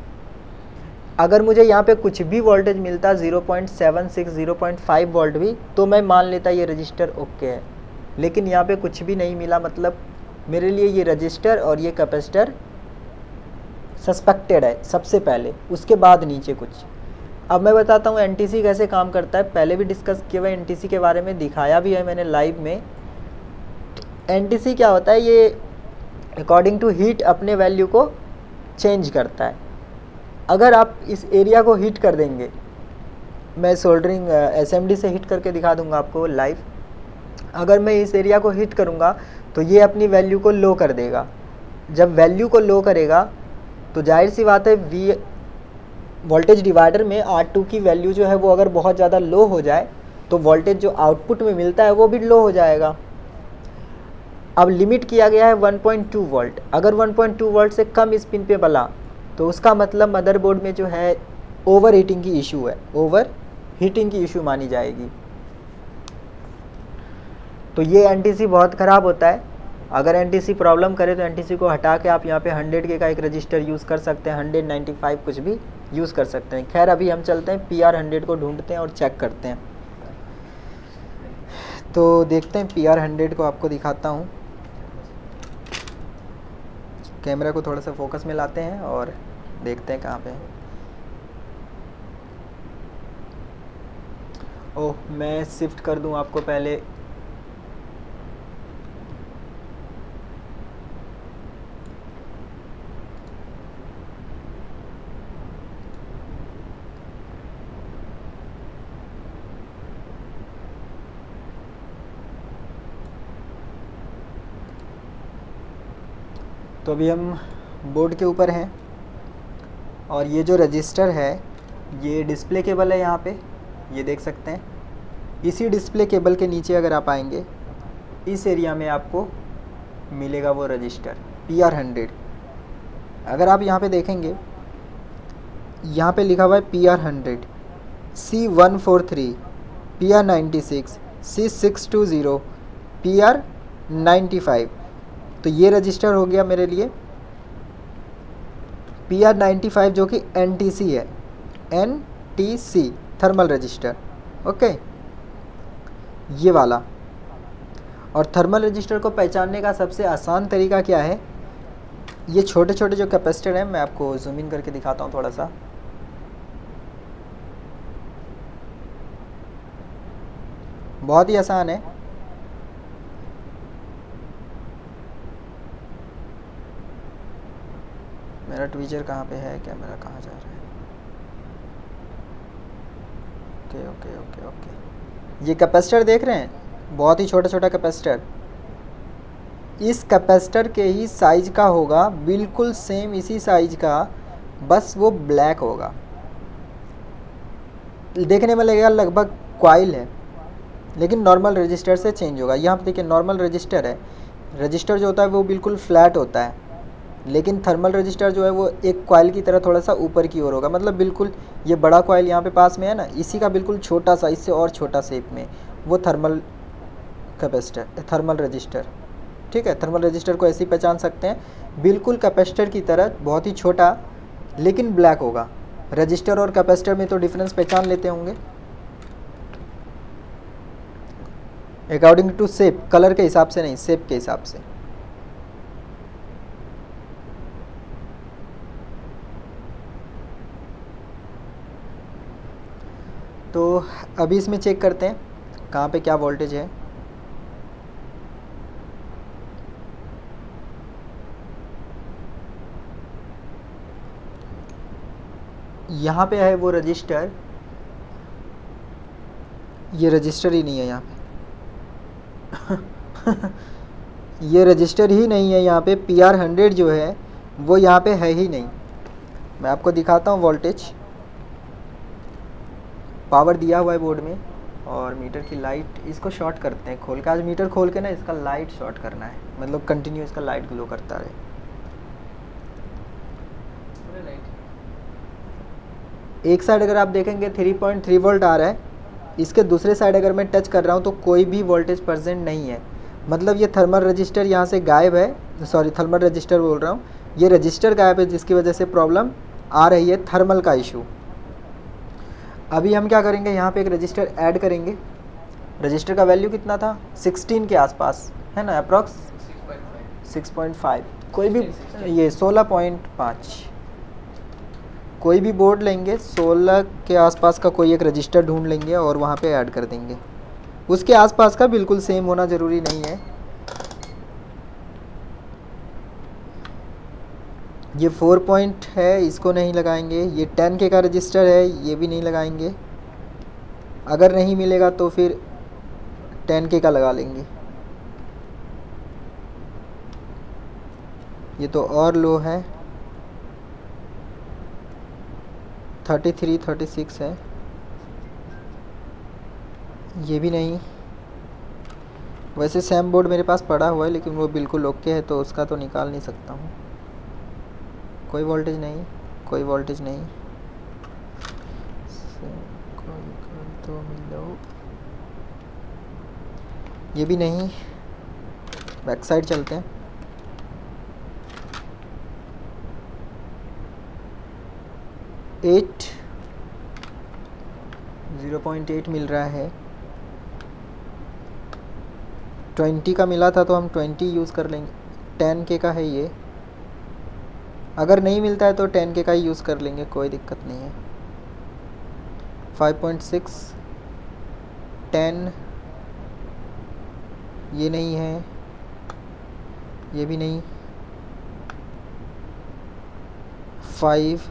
अगर मुझे यहाँ पे कुछ भी वोल्टेज मिलता 0.76 0.5 वोल्ट भी, तो मैं मान लेता ये रजिस्टर ओके है, लेकिन यहाँ पे कुछ भी नहीं मिला, मतलब मेरे लिए ये रजिस्टर और ये कैपेसिटर सस्पेक्टेड है सबसे पहले, उसके बाद नीचे कुछ। अब मैं बताता हूँ एनटीसी कैसे काम करता है, पहले भी डिस्कस किया हुआ एनटीसी के बारे में, दिखाया भी है मैंने लाइव में। एनटीसी क्या होता है, ये अकॉर्डिंग टू हीट अपने वैल्यू को चेंज करता है। अगर आप इस एरिया को हीट कर देंगे, मैं सोल्डरिंग एसएमडी से हीट करके दिखा दूंगा आपको लाइव। अगर मैं इस एरिया को हीट करूंगा तो ये अपनी वैल्यू को लो कर देगा। जब वैल्यू को लो करेगा तो जाहिर सी बात है वोल्टेज डिवाइडर में R2 की वैल्यू जो है वो अगर बहुत ज़्यादा लो हो जाए तो वोल्टेज जो आउटपुट में मिलता है वो भी लो हो जाएगा। अब लिमिट किया गया है 1.2 वोल्ट। अगर 1.2 वोल्ट से कम स्पिन पे बला तो उसका मतलब मदरबोर्ड में जो है ओवर हीटिंग की इशू है, ओवर हीटिंग की इशू मानी जाएगी। तो ये एनटीसी बहुत ख़राब होता है। अगर एनटीसी प्रॉब्लम करे तो एनटीसी को हटा के आप यहाँ पे 100 के का एक रजिस्टर यूज़ कर सकते हैं, 195 कुछ भी यूज़ कर सकते हैं। खैर अभी हम चलते हैं PR100 को ढूंढते हैं और चेक करते हैं। तो देखते हैं PR100 को, आपको दिखाता हूँ। कैमरा को थोड़ा सा फोकस में लाते हैं और देखते हैं कहाँ पे है। ओह, मैं शिफ्ट कर दूँ आपको पहले। तो अभी हम बोर्ड के ऊपर हैं और ये जो रजिस्टर है ये डिस्प्ले केबल है यहाँ पे, ये देख सकते हैं। इसी डिस्प्ले केबल के नीचे अगर आप आएंगे इस एरिया में आपको मिलेगा वो रजिस्टर PR100। अगर आप यहाँ पे देखेंगे, यहाँ पे लिखा हुआ है PR100, C143, PR96, C620, PR95। तो ये रजिस्टर हो गया मेरे लिए PR95 जो कि NTC है, NTC थर्मल रजिस्टर। ओके, ये वाला। और थर्मल रजिस्टर को पहचानने का सबसे आसान तरीका क्या है, ये छोटे छोटे जो कैपेसिटर हैं, मैं आपको जूम इन करके दिखाता हूँ थोड़ा सा। बहुत ही आसान है। मेरा ट्विचर कहाँ पे है, कैमरा कहाँ जा रहा है। ओके ओके ओके ओके, ये कैपेसिटर देख रहे हैं, बहुत ही छोटा छोटा कैपेसिटर। इस कैपेसिटर के ही साइज का होगा, बिल्कुल सेम इसी साइज का, बस वो ब्लैक होगा। देखने में लगेगा लगभग कॉइल है, लेकिन नॉर्मल रजिस्टर से चेंज होगा। यहाँ पे देखिए नॉर्मल रजिस्टर है, रजिस्टर जो होता है वो बिल्कुल फ्लैट होता है, लेकिन थर्मल रजिस्टर जो है वो एक कॉइल की तरह थोड़ा सा ऊपर की ओर होगा। मतलब बिल्कुल ये बड़ा कॉइल यहाँ पे पास में है ना, इसी का बिल्कुल छोटा सा, इससे और छोटा शेप में, वो थर्मल कैपेसिटर, थर्मल रजिस्टर। ठीक है, थर्मल रजिस्टर को ऐसे ही पहचान सकते हैं, बिल्कुल कैपेसिटर की तरह, बहुत ही छोटा, लेकिन ब्लैक होगा। रजिस्टर और कैपेसिटर में तो डिफरेंस पहचान लेते होंगे अकॉर्डिंग टू शेप, कलर के हिसाब से नहीं, शेप के हिसाब से। तो अभी इसमें चेक करते हैं कहाँ पे क्या वोल्टेज है। यहाँ पे है वो रजिस्टर, ये रजिस्टर ही नहीं है यहाँ पे ये रजिस्टर ही नहीं है यहाँ पे। PR100 जो है वो यहाँ पे है ही नहीं। मैं आपको दिखाता हूँ वोल्टेज। पावर दिया हुआ है बोर्ड में, और मीटर की लाइट इसको शॉर्ट करते हैं खोल के। आज मीटर खोल के ना इसका लाइट शॉर्ट करना है, मतलब कंटिन्यू इसका लाइट ग्लो करता रहे। एक साइड अगर आप देखेंगे 3.3 वोल्ट आ रहा है, इसके दूसरे साइड अगर मैं टच कर रहा हूँ तो कोई भी वोल्टेज प्रेजेंट नहीं है। मतलब ये थर्मल रजिस्टर यहाँ से गायब है, सॉरी थर्मल रजिस्टर बोल रहा हूँ, ये रजिस्टर गायब है जिसकी वजह से प्रॉब्लम आ रही है, थर्मल का इशू। अभी हम क्या करेंगे, यहाँ पे एक रजिस्टर ऐड करेंगे। रजिस्टर का वैल्यू कितना था, 16 के आसपास है ना, अप्रॉक्स 6.5, कोई भी, ये 16.5। कोई भी बोर्ड लेंगे, 16 के आसपास का कोई एक रजिस्टर ढूंढ लेंगे और वहाँ पे ऐड कर देंगे। उसके आसपास का बिल्कुल सेम होना ज़रूरी नहीं है। ये 4 पॉइंट है, इसको नहीं लगाएंगे। ये 10K का रजिस्टर है, ये भी नहीं लगाएंगे। अगर नहीं मिलेगा तो फिर 10K का लगा लेंगे। ये तो और लो है, 33, 36 है, ये भी नहीं। वैसे सैम बोर्ड मेरे पास पड़ा हुआ है, लेकिन वो बिल्कुल ओके है, तो उसका तो निकाल नहीं सकता हूँ। कोई वोल्टेज नहीं, कोई वोल्टेज नहीं। तो मिलो, ये भी नहीं। बैक साइड चलते हैं। 0.8 मिल रहा है। 20 का मिला था तो हम 20 यूज़ कर लेंगे। 10K का है ये। अगर नहीं मिलता है तो 10K का ही यूज़ कर लेंगे, कोई दिक्कत नहीं है। 5.6, 10, ये नहीं है, ये भी नहीं। 5,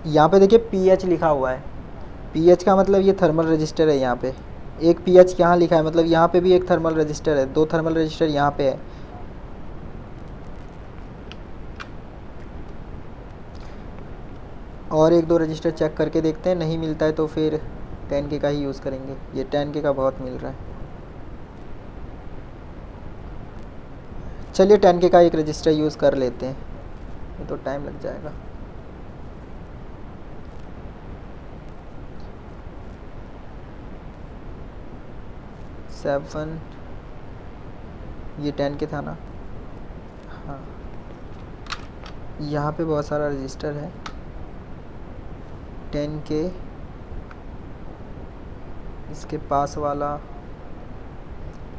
यहाँ पे देखिए पीएच लिखा हुआ है। पीएच का मतलब ये थर्मल रजिस्टर है। यहाँ पे एक पीएच यहाँ लिखा है, मतलब यहाँ पे भी एक थर्मल रजिस्टर है। 2 थर्मल रजिस्टर यहाँ पे है। और 1-2 रजिस्टर चेक करके देखते हैं, नहीं मिलता है तो फिर 10K का ही यूज़ करेंगे। ये 10K का बहुत मिल रहा है। चलिए 10K का एक रजिस्टर यूज़ कर लेते हैं, ये तो टाइम लग जाएगा। सेवन, ये 10K था ना? हाँ, यहाँ पे बहुत सारा रजिस्टर है। 10K, इसके पास वाला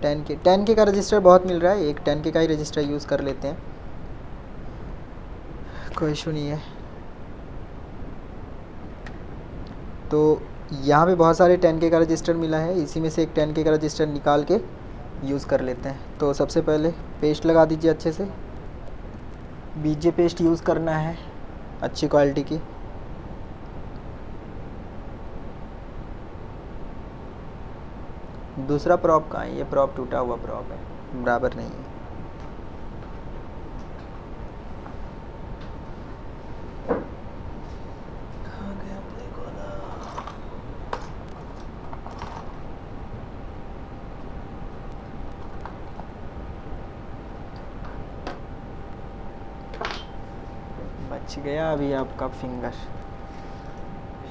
10K का रजिस्टर बहुत मिल रहा है। एक 10K का ही रजिस्टर यूज़ कर लेते हैं, कोई इशू नहीं है। तो यहाँ पे बहुत सारे 10K का रजिस्टर मिला है, इसी में से एक 10K का रजिस्टर निकाल के यूज़ कर लेते हैं। तो सबसे पहले पेस्ट लगा दीजिए अच्छे से। बीजे पेस्ट यूज़ करना है, अच्छी क्वालिटी की। दूसरा प्रॉप कहाँ है? ये प्रॉप टूटा हुआ प्रॉप है, बराबर नहीं है। कहाँ गया ब्लैक वाला? बच गया अभी आपका फिंगर,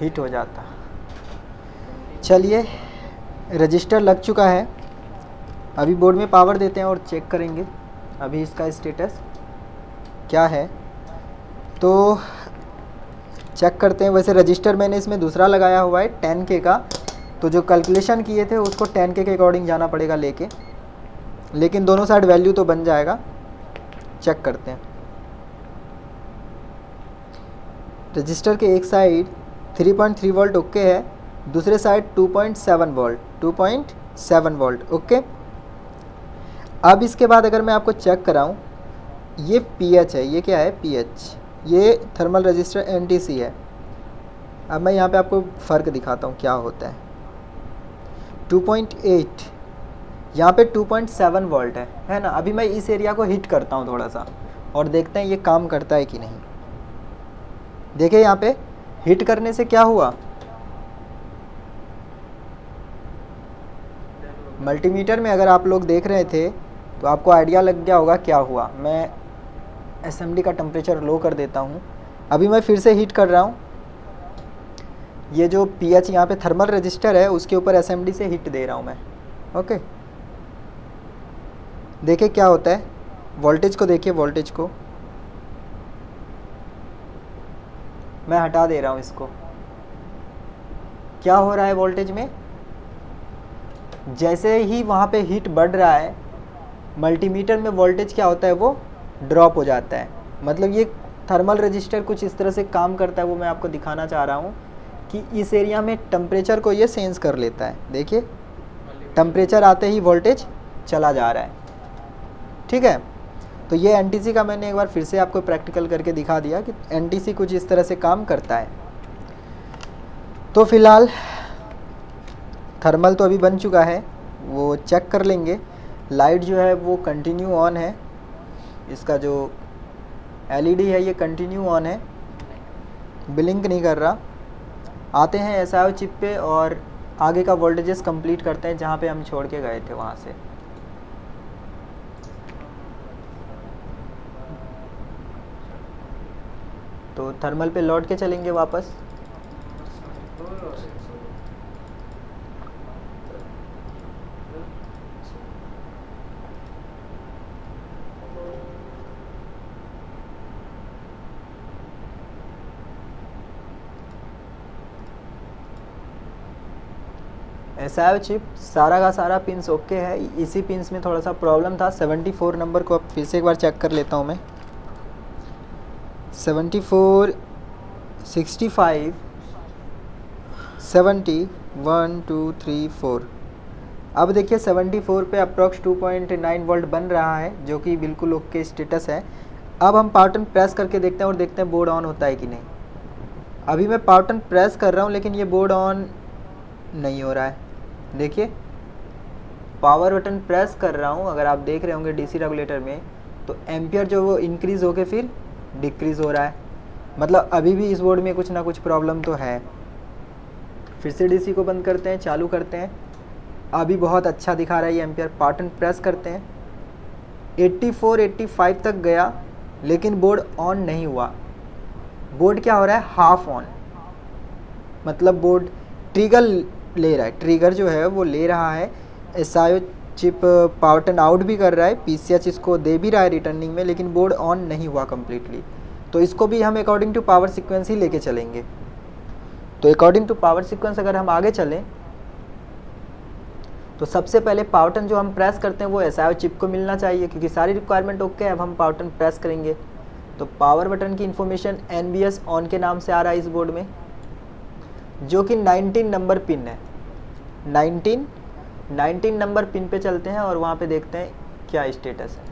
हिट हो जाता। चलिए रजिस्टर लग चुका है। अभी बोर्ड में पावर देते हैं और चेक करेंगे अभी इसका स्टेटस क्या है। तो चेक करते हैं। वैसे रजिस्टर मैंने इसमें दूसरा लगाया हुआ है 10K का, तो जो कैलकुलेशन किए थे उसको 10K के अकॉर्डिंग जाना पड़ेगा लेके, लेकिन दोनों साइड वैल्यू तो बन जाएगा। चेक करते हैं। रजिस्टर के एक साइड 3.3 वोल्ट ओके है, दूसरे साइड 2.7 वोल्ट, 2.7 वोल्ट ओके। अब इसके बाद अगर मैं आपको चेक कराऊं, ये पीएच है, ये क्या है पीएच, ये थर्मल रजिस्टर एनटीसी है। अब मैं यहाँ पे आपको फ़र्क दिखाता हूँ क्या होता है। 2.8, यहाँ पे 2.7 वोल्ट है ना। अभी मैं इस एरिया को हिट करता हूँ थोड़ा सा और देखते हैं ये काम करता है कि नहीं। देखिए यहाँ पे हिट करने से क्या हुआ, मल्टीमीटर में अगर आप लोग देख रहे थे तो आपको आइडिया लग गया होगा क्या हुआ। मैं एसएमडी का टेम्परेचर लो कर देता हूँ। अभी मैं फिर से हीट कर रहा हूँ। ये जो पीएच यहाँ पे थर्मल रजिस्टर है उसके ऊपर एसएमडी से हीट दे रहा हूँ मैं। ओके, देखिए क्या होता है। वोल्टेज को देखिए, वोल्टेज को मैं हटा दे रहा हूँ इसको। क्या हो रहा है वोल्टेज में, जैसे ही वहाँ पे हीट बढ़ रहा है मल्टीमीटर में वोल्टेज क्या होता है वो ड्रॉप हो जाता है। मतलब ये थर्मल रजिस्टर कुछ इस तरह से काम करता है, वो मैं आपको दिखाना चाह रहा हूँ कि इस एरिया में टेम्परेचर को ये सेंस कर लेता है। देखिए टेम्परेचर आते ही वोल्टेज चला जा रहा है। ठीक है, तो ये एनटीसी का मैंने एक बार फिर से आपको प्रैक्टिकल करके दिखा दिया कि एनटीसी कुछ इस तरह से काम करता है। तो फिलहाल थर्मल तो अभी बन चुका है, वो चेक कर लेंगे। लाइट जो है वो कंटिन्यू ऑन है, इसका जो एलईडी है ये कंटिन्यू ऑन है, ब्लिंक नहीं कर रहा। आते हैं SIO चिप पे और आगे का वोल्टेजेस कंप्लीट करते हैं जहाँ पे हम छोड़ के गए थे वहाँ से। तो थर्मल पे लौट के चलेंगे वापस। SIO चिप सारा का सारा पिंस ओके है, इसी पिंस में थोड़ा सा प्रॉब्लम था। 74 नंबर को अब फिर से एक बार चेक कर लेता हूँ मैं। 74, 65, 70, 1 2 3 4। अब देखिए 74 पे अप्रॉक्स 2.9 वोल्ट बन रहा है, जो कि बिल्कुल ओके स्टेटस है। अब हम पावर बटन प्रेस करके देखते हैं और देखते हैं बोर्ड ऑन होता है कि नहीं। अभी मैं पावर बटन प्रेस कर रहा हूँ लेकिन ये बोर्ड ऑन नहीं हो रहा है। देखिए पावर बटन प्रेस कर रहा हूँ, अगर आप देख रहे होंगे DC रेगुलेटर में, तो एम्पियर जो वो इंक्रीज़ होके फिर डिक्रीज़ हो रहा है। मतलब अभी भी इस बोर्ड में कुछ ना कुछ प्रॉब्लम तो है। फिर से DC को बंद करते हैं, चालू करते हैं। अभी बहुत अच्छा दिखा रहा है ये एम्पियर। पावर बटन प्रेस करते हैं, 84, 85 तक गया लेकिन बोर्ड ऑन नहीं हुआ। बोर्ड क्या हो रहा है, हाफ ऑन, मतलब बोर्ड ट्रिगर ले रहा है। ट्रिगर जो है वो ले रहा है। SIO chip power button out भी कर रहा है, PCH इसको दे भी रहा है रिटर्निंग में, लेकिन बोर्ड ऑन नहीं हुआ कम्प्लीटली। तो इसको भी हम अकॉर्डिंग टू पावर सीक्वेंस ही लेके चलेंगे। तो अकॉर्डिंग टू पावर सीक्वेंस अगर हम आगे चलें तो सबसे पहले पावर बटन जो हम प्रेस करते हैं वो SIO चिप को मिलना चाहिए, क्योंकि सारी रिक्वायरमेंट ओके है। अब हम पावर बटन प्रेस करेंगे तो पावर बटन की इन्फॉर्मेशन NBS ऑन के नाम से आ रहा है इस बोर्ड में, जो कि 19 नंबर पिन है। 19 नंबर पिन पे चलते हैं और वहाँ पे देखते हैं क्या स्टेटस है।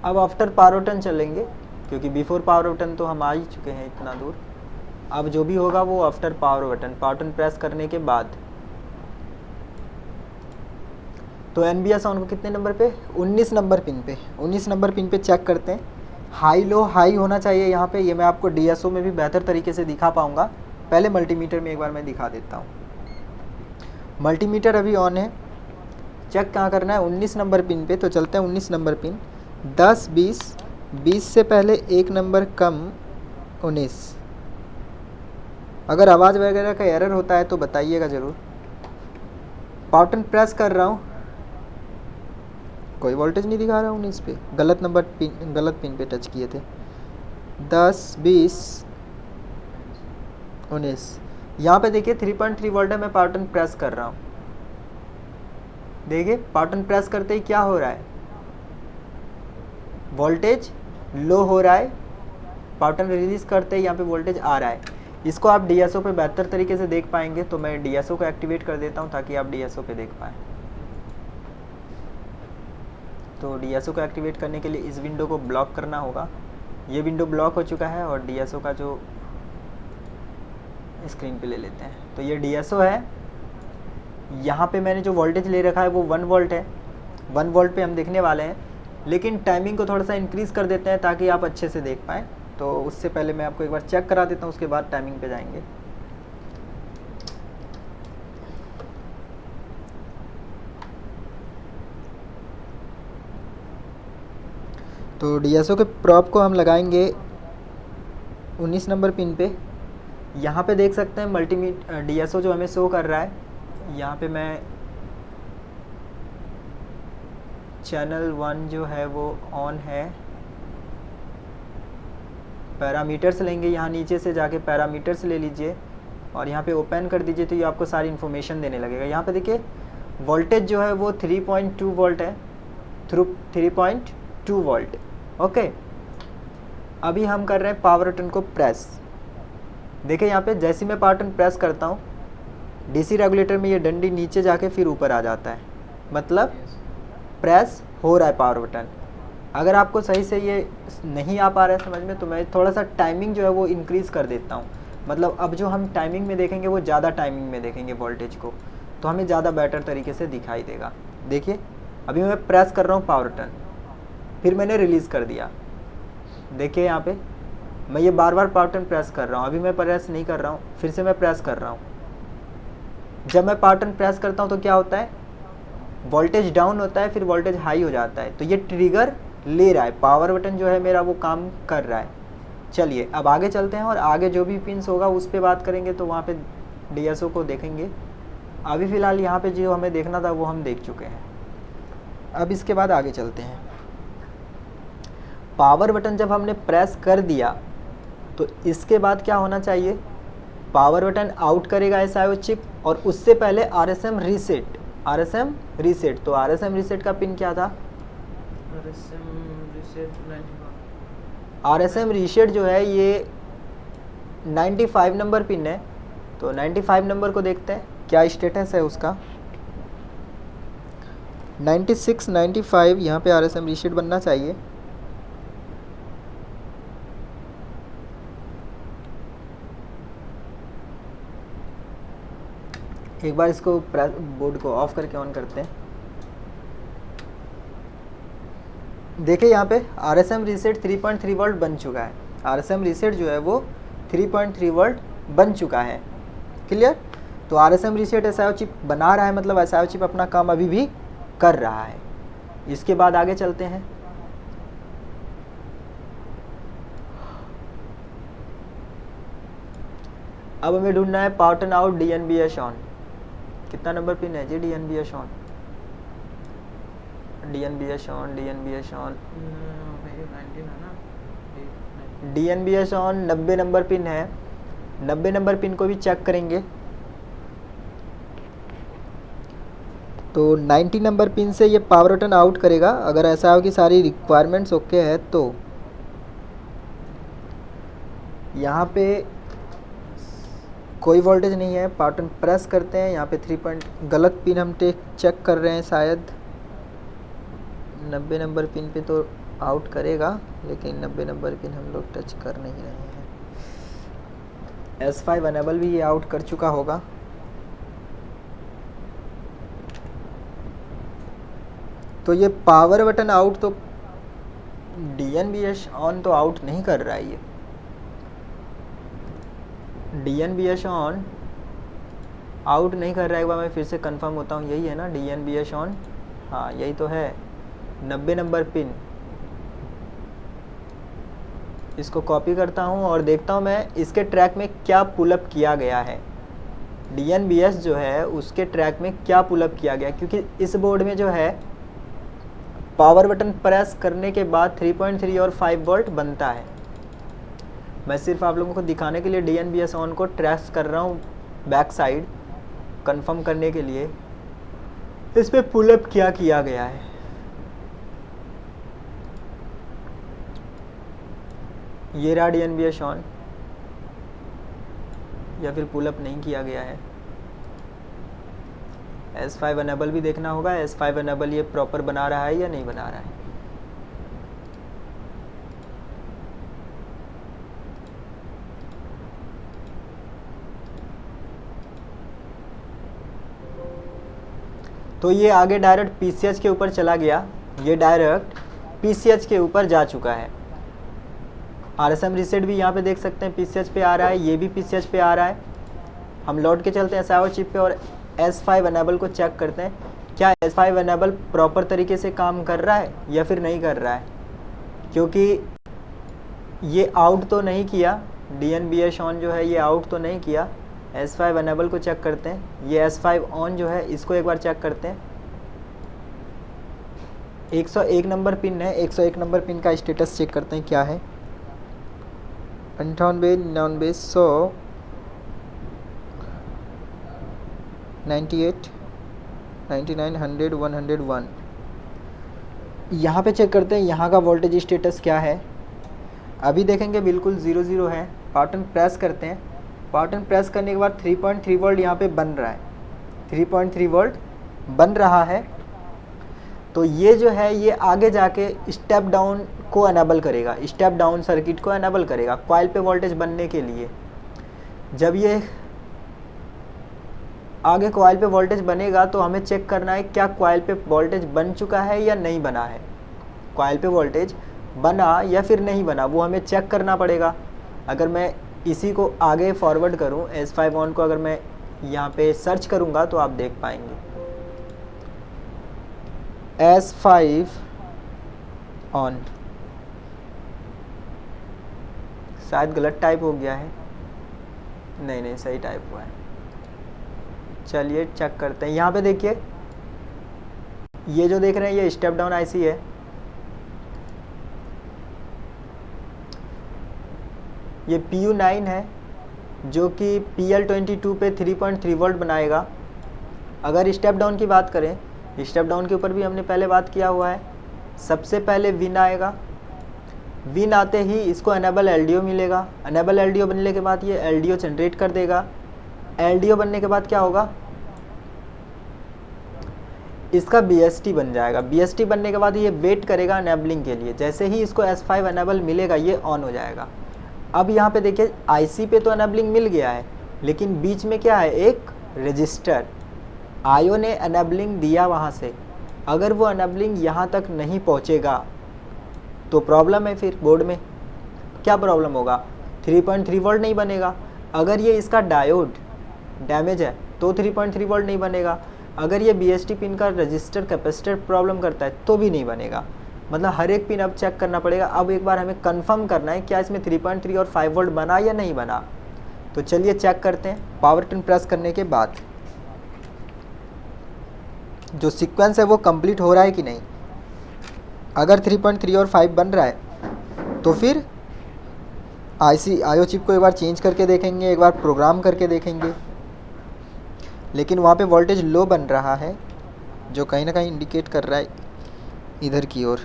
अब आफ्टर पावर बटन चलेंगे, क्योंकि बिफोर पावर बटन तो हम आ ही चुके हैं इतना दूर। अब जो भी होगा वो आफ्टर पावर बटन प्रेस करने के बाद। तो NBS ऑन को कितने नंबर पे, 19 नंबर पिन पे, 19 नंबर पिन पे चेक करते हैं। हाई लो हाई होना चाहिए यहाँ पे। ये मैं आपको DSO में भी बेहतर तरीके से दिखा पाऊँगा। पहले मल्टीमीटर में एक बार मैं दिखा देता हूँ। मल्टीमीटर अभी ऑन है। चेक कहाँ करना है, 19 नंबर पिन पे। तो चलते हैं 19 नंबर पिन। 10, 20, 20 से पहले एक नंबर कम, 19। अगर आवाज़ वगैरह का एरर होता है तो बताइएगा ज़रूर। पावर बटन प्रेस कर रहा हूँ, कोई वोल्टेज नहीं दिखा रहा हूँ 19 पे। गलत नंबर पिन, गलत पिन पे टच किए थे। 10, 20, 19। यहाँ पे देखिए 3.3 वोल्ट है। मैं पावर बटन प्रेस कर रहा हूँ, देखिए पावर बटन प्रेस करते ही क्या हो रहा है, वोल्टेज लो हो रहा है। पावर बटन रिलीज करते ही यहाँ पे वोल्टेज आ रहा है। इसको आप DSO पे बेहतर तरीके से देख पाएंगे, तो मैं DSO को एक्टिवेट कर देता हूँ ताकि आप DSO पे देख पाएँ। तो DSO को एक्टिवेट करने के लिए इस विंडो को ब्लॉक करना होगा। ये विंडो ब्लॉक हो चुका है और DSO का जो स्क्रीन पे ले लेते हैं। तो ये DSO है। यहाँ पे मैंने जो वोल्टेज ले रखा है वो 1 वोल्ट है। 1 वोल्ट पे हम देखने वाले हैं, लेकिन टाइमिंग को थोड़ा सा इंक्रीज़ कर देते हैं ताकि आप अच्छे से देख पाएँ। तो उससे पहले मैं आपको एक बार चेक करा देता हूँ, उसके बाद टाइमिंग पे जाएंगे। तो DSO के प्रॉप को हम लगाएंगे 19 नंबर पिन पे। यहाँ पे देख सकते हैं DSO जो हमें शो कर रहा है। यहाँ पे मैं चैनल 1 जो है वो ऑन है। पैरामीटर्स लेंगे, यहाँ नीचे से जाके पैरामीटर्स ले लीजिए और यहाँ पे ओपन कर दीजिए, तो ये आपको सारी इन्फॉर्मेशन देने लगेगा। यहाँ पे देखिए वोल्टेज जो है वो 3.2 वोल्ट है, 3.2 वोल्ट। ओके, अभी हम कर रहे हैं पावर बटन को प्रेस। देखिए यहाँ पे जैसे मैं पावर बटन प्रेस करता हूँ, DC रेगुलेटर में ये डंडी नीचे जाके फिर ऊपर आ जाता है, मतलब प्रेस हो रहा है पावर बटन। अगर आपको सही से ये नहीं आ पा रहा है समझ में, तो मैं थोड़ा सा टाइमिंग जो है वो इंक्रीज़ कर देता हूँ मतलब अब जो हम टाइमिंग में देखेंगे वो ज़्यादा टाइमिंग में देखेंगे वोल्टेज को, तो हमें ज़्यादा बेटर तरीके से दिखाई देगा। देखिए अभी मैं प्रेस कर रहा हूँ पावर बटन, फिर मैंने रिलीज़ कर दिया। देखिए यहाँ पे मैं ये बार बार पावर बटन प्रेस कर रहा हूँ, अभी मैं प्रेस नहीं कर रहा हूँ, फिर से मैं प्रेस कर रहा हूँ। जब मैं पावर बटन प्रेस करता हूँ तो क्या होता है, वोल्टेज डाउन होता है, फिर वोल्टेज हाई हो जाता है। तो ये ट्रिगर ले रहा है, पावर बटन जो है मेरा वो काम कर रहा है। चलिए अब आगे चलते हैं और आगे जो भी पिन्स होगा उस पर बात करेंगे, तो वहाँ पे डीएसओ को देखेंगे। अभी फ़िलहाल यहाँ पे जो हमें देखना था वो हम देख चुके हैं। अब इसके बाद आगे चलते हैं। पावर बटन जब हमने प्रेस कर दिया तो इसके बाद क्या होना चाहिए, पावर बटन आउट करेगा एसआईओ चिप, और उससे पहले आरएसएम रीसेट। आरएसएम रीसेट, तो आरएसएम रीसेट का पिन क्या था, आरएसएम रीसेट जो है ये 95 नंबर पिन है। तो 95 नंबर को देखते हैं क्या स्टेटस है उसका। 96 95 यहाँ पे आरएसएम रीसेट बनना चाहिए। एक बार इसको बोर्ड को ऑफ करके ऑन करते हैं। देखिए यहाँ पे आरएसएम रीसेट 3.3 वोल्ट बन चुका है। आरएसएम रीसेट जो है वो 3.3 वोल्ट बन चुका है। क्लियर। तो आरएसएम रीसेट एसआईओ चिप बना रहा है, मतलब एसआईओ चिप अपना काम अभी भी कर रहा है। इसके बाद आगे चलते हैं। अब हमें ढूंढना है power button out DNBS on. कितना नंबर पिन है जी DNBS on, DNBS on, DNBS on, DNBS on 90 number pin है। 90 नंबर पिन को भी चेक करेंगे। तो 90 नंबर पिन से ये पावर बटन आउट करेगा। अगर ऐसा हो कि सारी रिक्वायरमेंट्स ओके है तो यहाँ पे कोई वोल्टेज नहीं है। पावर बटन प्रेस करते हैं, यहाँ पे 3 पॉइंट गलत पिन हम चेक कर रहे हैं शायद। 90 नंबर पिन पे तो आउट करेगा, लेकिन 90 नंबर पिन हम लोग टच कर नहीं रहे हैं। S5 अनेबल भी ये आउट कर चुका होगा। तो ये पावर बटन आउट तो डीएनबीएस ऑन तो आउट नहीं कर रहा है। ये डीएनबीएस ऑन आउट नहीं कर रहा है। एक बार मैं फिर से कंफर्म होता हूँ, यही है ना डीएनबीएस ऑन, हाँ यही तो है। 90 नंबर पिन, इसको कॉपी करता हूँ और देखता हूँ मैं इसके ट्रैक में क्या पुलअप किया गया है। डीएनबीएस जो है उसके ट्रैक में क्या पुलअप किया गया, क्योंकि इस बोर्ड में जो है पावर बटन प्रेस करने के बाद 3.3 और 5 वोल्ट बनता है। मैं सिर्फ आप लोगों को दिखाने के लिए डीएनबीएस ऑन को ट्रेस कर रहा हूँ बैक साइड, कंफर्म करने के लिए इस पे पुलअप क्या किया गया है। ये रहा डीएनबीएस ऑन, या फिर पुलअप नहीं किया गया है। S5 अनेबल भी देखना होगा, S5 अनेबल ये प्रॉपर बना रहा है या नहीं बना रहा है। तो ये आगे डायरेक्ट पीसीएच के ऊपर चला गया, ये डायरेक्ट पीसीएच के ऊपर जा चुका है। आरएसएम रीसेट भी यहाँ पे देख सकते हैं पीसीएच पे आ रहा है, ये भी पीसीएच पे आ रहा है। हम लौट के चलते हैं एसआईओ चिप पे और S5 अनेबल को चेक करते हैं, क्या S5 अनेबल प्रॉपर तरीके से काम कर रहा है या फिर नहीं कर रहा है। क्योंकि ये आउट तो नहीं किया, डीएनबीएस ऑन जो है ये आउट तो नहीं किया। S5 अनेबल को चेक करते हैं, ये S5 ऑन जो है इसको एक बार चेक करते हैं। 101 नंबर पिन है, 101 नंबर पिन का स्टेटस चेक करते हैं क्या है। 98 99 100 98 99 100 101। यहाँ पे चेक करते हैं यहाँ का वोल्टेज स्टेटस क्या है। अभी देखेंगे बिल्कुल 0 है। पावर बटन प्रेस करते हैं, पावर बटन प्रेस करने के बाद 3.3 वोल्ट यहाँ पे बन रहा है, 3.3 वोल्ट बन रहा है। तो ये जो है ये आगे जाके स्टेप डाउन को एनेबल करेगा, स्टेप डाउन सर्किट को एनेबल करेगा कॉइल पे वोल्टेज बनने के लिए। जब ये आगे कॉइल पे वोल्टेज बनेगा तो हमें चेक करना है क्या कॉइल पे वोल्टेज बन चुका है या नहीं बना है। कॉइल पे वोल्टेज बना या फिर नहीं बना वो हमें चेक करना पड़ेगा। अगर मैं इसी को आगे फॉरवर्ड करूं, S5 ऑन को अगर मैं यहाँ पे सर्च करूंगा तो आप देख पाएंगे S5 ऑन। शायद गलत टाइप हो गया है, नहीं सही टाइप हुआ है। चलिए चेक करते हैं। यहाँ पे देखिए ये जो देख रहे हैं ये स्टेप डाउन आईसी है। ये PU9 है जो कि PL22 पे 3.3 वोल्ट बनाएगा। अगर स्टेप डाउन की बात करें, स्टेप डाउन के ऊपर भी हमने पहले बात किया हुआ है। सबसे पहले विन आएगा, विन आते ही इसको एनेबल LDO मिलेगा। एनेबल LDO बनने के बाद ये LDO जनरेट कर देगा। LDO बनने के बाद क्या होगा, इसका BST बन जाएगा। BST बनने के बाद ये वेट करेगा एनेबलिंग के लिए। जैसे ही इसको S5 एनेबल मिलेगा ये ऑन हो जाएगा। अब यहाँ पे देखिए IC पे तो एनेबलिंग मिल गया है, लेकिन बीच में क्या है, एक रजिस्टर IO ने एनेबलिंग दिया वहाँ से। अगर वो एनेबलिंग यहाँ तक नहीं पहुँचेगा तो प्रॉब्लम है। फिर बोर्ड में क्या प्रॉब्लम होगा, 3.3 वोल्ट नहीं बनेगा। अगर ये इसका डायोड डैमेज है तो 3.3 वोल्ट नहीं बनेगा। अगर ये BST पिन का रजिस्टर कैपेसिटर प्रॉब्लम करता है तो भी नहीं बनेगा। मतलब हर एक पिन अब चेक करना पड़ेगा। अब एक बार हमें कंफर्म करना है क्या इसमें 3.3 और 5 वोल्ट बना या नहीं बना। तो चलिए चेक करते हैं। पावर बटन प्रेस करने के बाद जो सीक्वेंस है वो कंप्लीट हो रहा है कि नहीं। अगर 3.3 और 5 बन रहा है तो फिर IO चिप को एक बार चेंज करके देखेंगे, एक बार प्रोग्राम करके देखेंगे। लेकिन वहाँ पे वोल्टेज लो बन रहा है जो कहीं ना कहीं इंडिकेट कर रहा है इधर की ओर।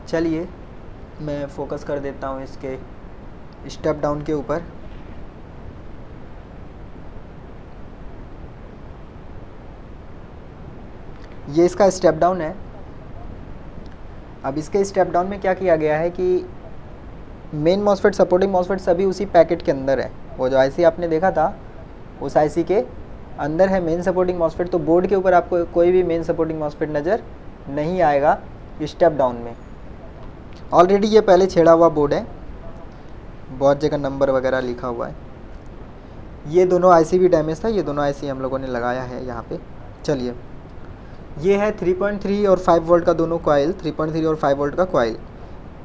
चलिए मैं फोकस कर देता हूँ इसके स्टेप डाउन के ऊपर। ये इसका स्टेप डाउन है। अब इसके स्टेप डाउन में क्या किया गया है कि मेन मॉसफेट सपोर्टिंग मॉसफेट सभी उसी पैकेट के अंदर है। वो जो IC आपने देखा था उस IC के अंदर है मेन सपोर्टिंग मॉसफेट। तो बोर्ड के ऊपर आपको कोई भी मेन सपोर्टिंग मॉसफेट नज़र नहीं आएगा स्टेप डाउन में। ऑलरेडी ये पहले छेड़ा हुआ बोर्ड है, बहुत जगह नंबर वगैरह लिखा हुआ है। ये दोनों IC भी डैमेज था, ये दोनों IC हम लोगों ने लगाया है यहाँ पे। चलिए ये है 3.3 और 5 वोल्ट का दोनों कॉइल, 3.3 और 5 वोल्ट का कॉइल।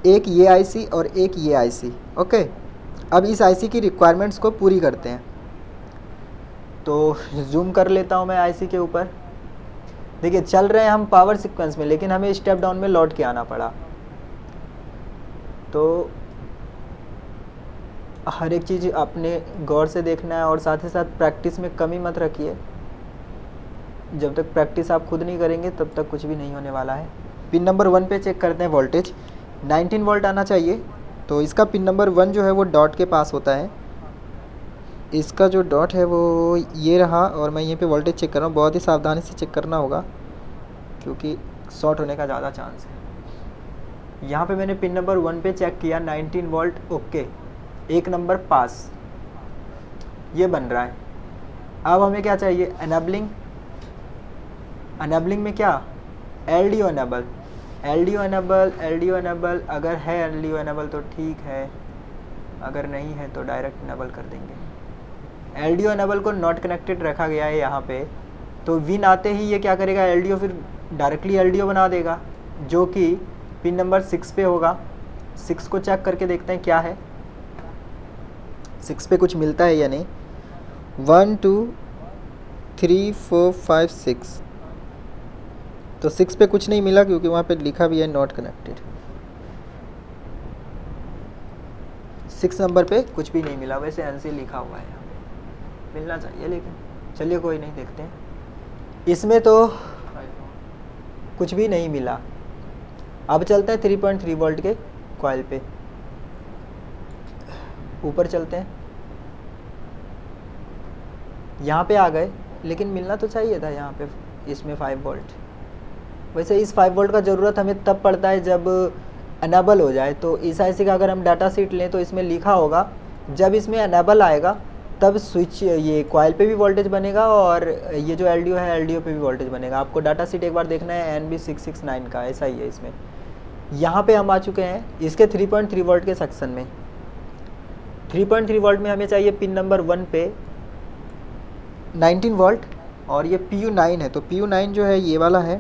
एक ये IC और एक ये IC। ओके, अब इस IC की रिक्वायरमेंट्स को पूरी करते हैं। तो जूम कर लेता हूँ मैं IC के ऊपर। देखिए चल रहे हैं हम पावर सीक्वेंस में, लेकिन हमें स्टेप डाउन में लौट के आना पड़ा। तो हर एक चीज़ अपने गौर से देखना है और साथ ही साथ प्रैक्टिस में कमी मत रखिए। जब तक प्रैक्टिस आप खुद नहीं करेंगे तब तक कुछ भी नहीं होने वाला है। पिन नंबर 1 पे चेक करते हैं वोल्टेज 19 वोल्ट आना चाहिए। तो इसका पिन नंबर 1 जो है वो डॉट के पास होता है। इसका जो डॉट है वो ये रहा और मैं यहीं पे वोल्टेज चेक कर रहा हूँ। बहुत ही सावधानी से चेक करना होगा क्योंकि शॉर्ट होने का ज़्यादा चांस है। यहाँ पे मैंने पिन नंबर 1 पे चेक किया 19 वोल्ट ओके, एक नंबर पास ये बन रहा है। अब हमें क्या चाहिए, एनेबलिंग। एनेबलिंग में क्या, LDO enable, LDO enable, LDO enable. अगर है LDO एनेबल तो ठीक है, अगर नहीं है तो डायरेक्ट एनेबल कर देंगे। LDO एनेबल को नॉट कनेक्टेड रखा गया है यहाँ पे। तो विन आते ही ये क्या करेगा, LDO फिर डायरेक्टली LDO बना देगा जो कि पिन नंबर 6 पे होगा। 6 को चेक करके देखते हैं क्या है, 6 पे कुछ मिलता है या नहीं। 1 2 3 4 5 6। तो 6 पे कुछ नहीं मिला क्योंकि वहाँ पे लिखा भी है नॉट कनेक्टेड। 6 नंबर पे कुछ भी नहीं मिला, वैसे NC लिखा हुआ है, यहाँ पे मिलना चाहिए लेकिन चलिए कोई नहीं, देखते हैं। इसमें तो कुछ भी नहीं मिला। अब चलते हैं 3.3 वोल्ट के कॉइल पे, ऊपर चलते हैं। यहाँ पे आ गए लेकिन मिलना तो चाहिए था यहाँ पे इसमें 5 वोल्ट। वैसे इस 5 वोल्ट का ज़रूरत हमें तब पड़ता है जब अनेबल हो जाए। तो इस IC का अगर हम डाटा शीट लें तो इसमें लिखा होगा जब इसमें अनेबल आएगा तब स्विच ये कॉइल पे भी वोल्टेज बनेगा और ये जो LDO है LDO पे भी वोल्टेज बनेगा। आपको डाटा शीट एक बार देखना है NB669 का, ऐसा ही है इसमें। यहाँ पे हम आ चुके हैं इसके 3.3 वोल्ट के सेक्शन में। 3.3 वोल्ट में हमें चाहिए पिन नंबर 1 पे 19 वोल्ट और ये PU9 है। तो PU9 जो है ये वाला है।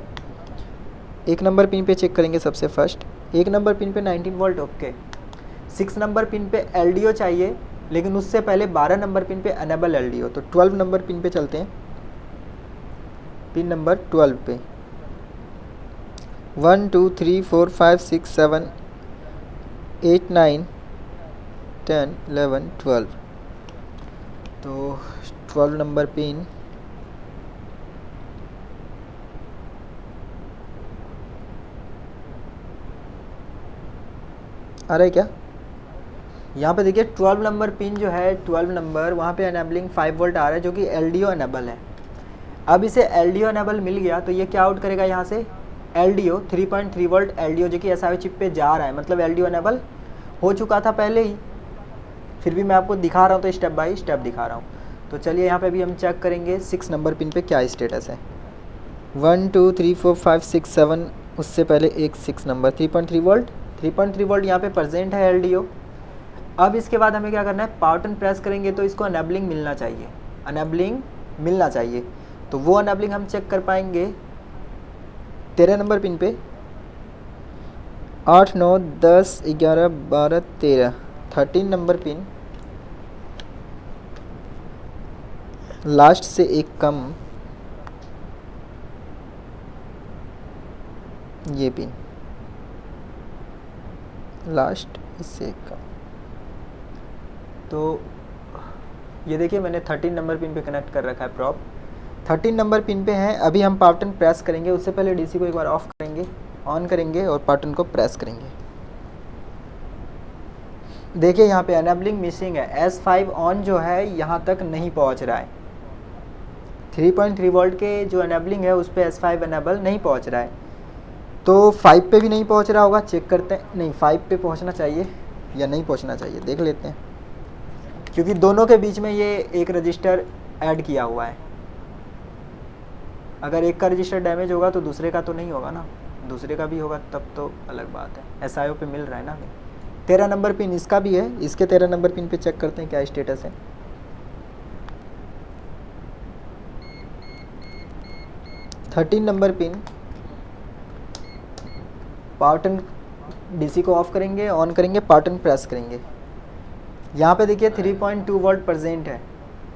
1 नंबर पिन पे चेक करेंगे सबसे फर्स्ट। 1 नंबर पिन पे 19 वोल्ट, ओके। 6 नंबर पिन पे LDO चाहिए, लेकिन उससे पहले 12 नंबर पिन पे अनेबल LDO। तो 12 नंबर पिन पे चलते हैं, पिन नंबर 12 पे 1 2 3 4 5 6 7 8 9 10 11 12। तो 12 नंबर पिन आ रहा है क्या? यहाँ पे देखिए 12 नंबर पिन जो है 12 नंबर, वहाँ पे अनेबलिंग 5 वोल्ट आ रहा है जो कि LDO अनेबल है। अब इसे LDO अनेबल मिल गया तो ये क्या आउट करेगा यहाँ से LDO 3.3 वोल्ट LDO जो कि SIO चिप पे जा रहा है, मतलब LDO अनेबल हो चुका था पहले ही। फिर भी मैं आपको दिखा रहा हूँ तो स्टेप बाय स्टेप दिखा रहा हूँ। तो चलिए यहाँ पे भी हम चेक करेंगे 6 नंबर पिन पे क्या स्टेटस है। 1 2 3 4 5 6 7, उससे पहले एक 6 नंबर 3.3 वोल्ट 3.3 वोल्ट यहाँ पे प्रेजेंट है LDO। अब इसके बाद हमें क्या करना है, पावर बटन प्रेस करेंगे तो इसको अनेबलिंग मिलना चाहिए, अनेबलिंग मिलना चाहिए। तो वो अनेबलिंग हम चेक कर पाएंगे 13 नंबर पिन पे 8 9 10 11 12 13। 13 नंबर पिन लास्ट से एक कम, ये पिन लास्ट इससे एक कम। तो ये देखिए मैंने 13 नंबर पिन पे कनेक्ट कर रखा है प्रॉप। 13 नंबर पिन पे है। अभी हम पावर बटन प्रेस करेंगे, उससे पहले DC को एक बार ऑफ करेंगे, ऑन करेंगे और पावर बटन को प्रेस करेंगे। देखिए यहाँ पे अनेबलिंग मिसिंग है, S5 ऑन जो है यहाँ तक नहीं पहुँच रहा है। 3.3 वोल्ट के जो अनेबलिंग है उस पर S5 अनेबल नहीं पहुँच रहा है। तो 5 पे भी नहीं पहुँच रहा होगा, चेक करते हैं। नहीं, 5 पे पहुँचना चाहिए या नहीं पहुँचना चाहिए, देख लेते हैं। क्योंकि दोनों के बीच में ये एक रजिस्टर ऐड किया हुआ है। अगर एक का रजिस्टर डैमेज होगा तो दूसरे का तो नहीं होगा ना, दूसरे का भी होगा तब तो अलग बात है। SIO पे मिल रहा है ना हमें। 13 नंबर पिन इसका भी है, इसके 13 नंबर पिन पे चेक करते हैं क्या स्टेटस है। Thirteen number pin power button DC को ऑफ करेंगे, ऑन करेंगे, पावर बटन प्रेस करेंगे। यहाँ पे देखिए 3.2 वोल्ट प्रेजेंट है,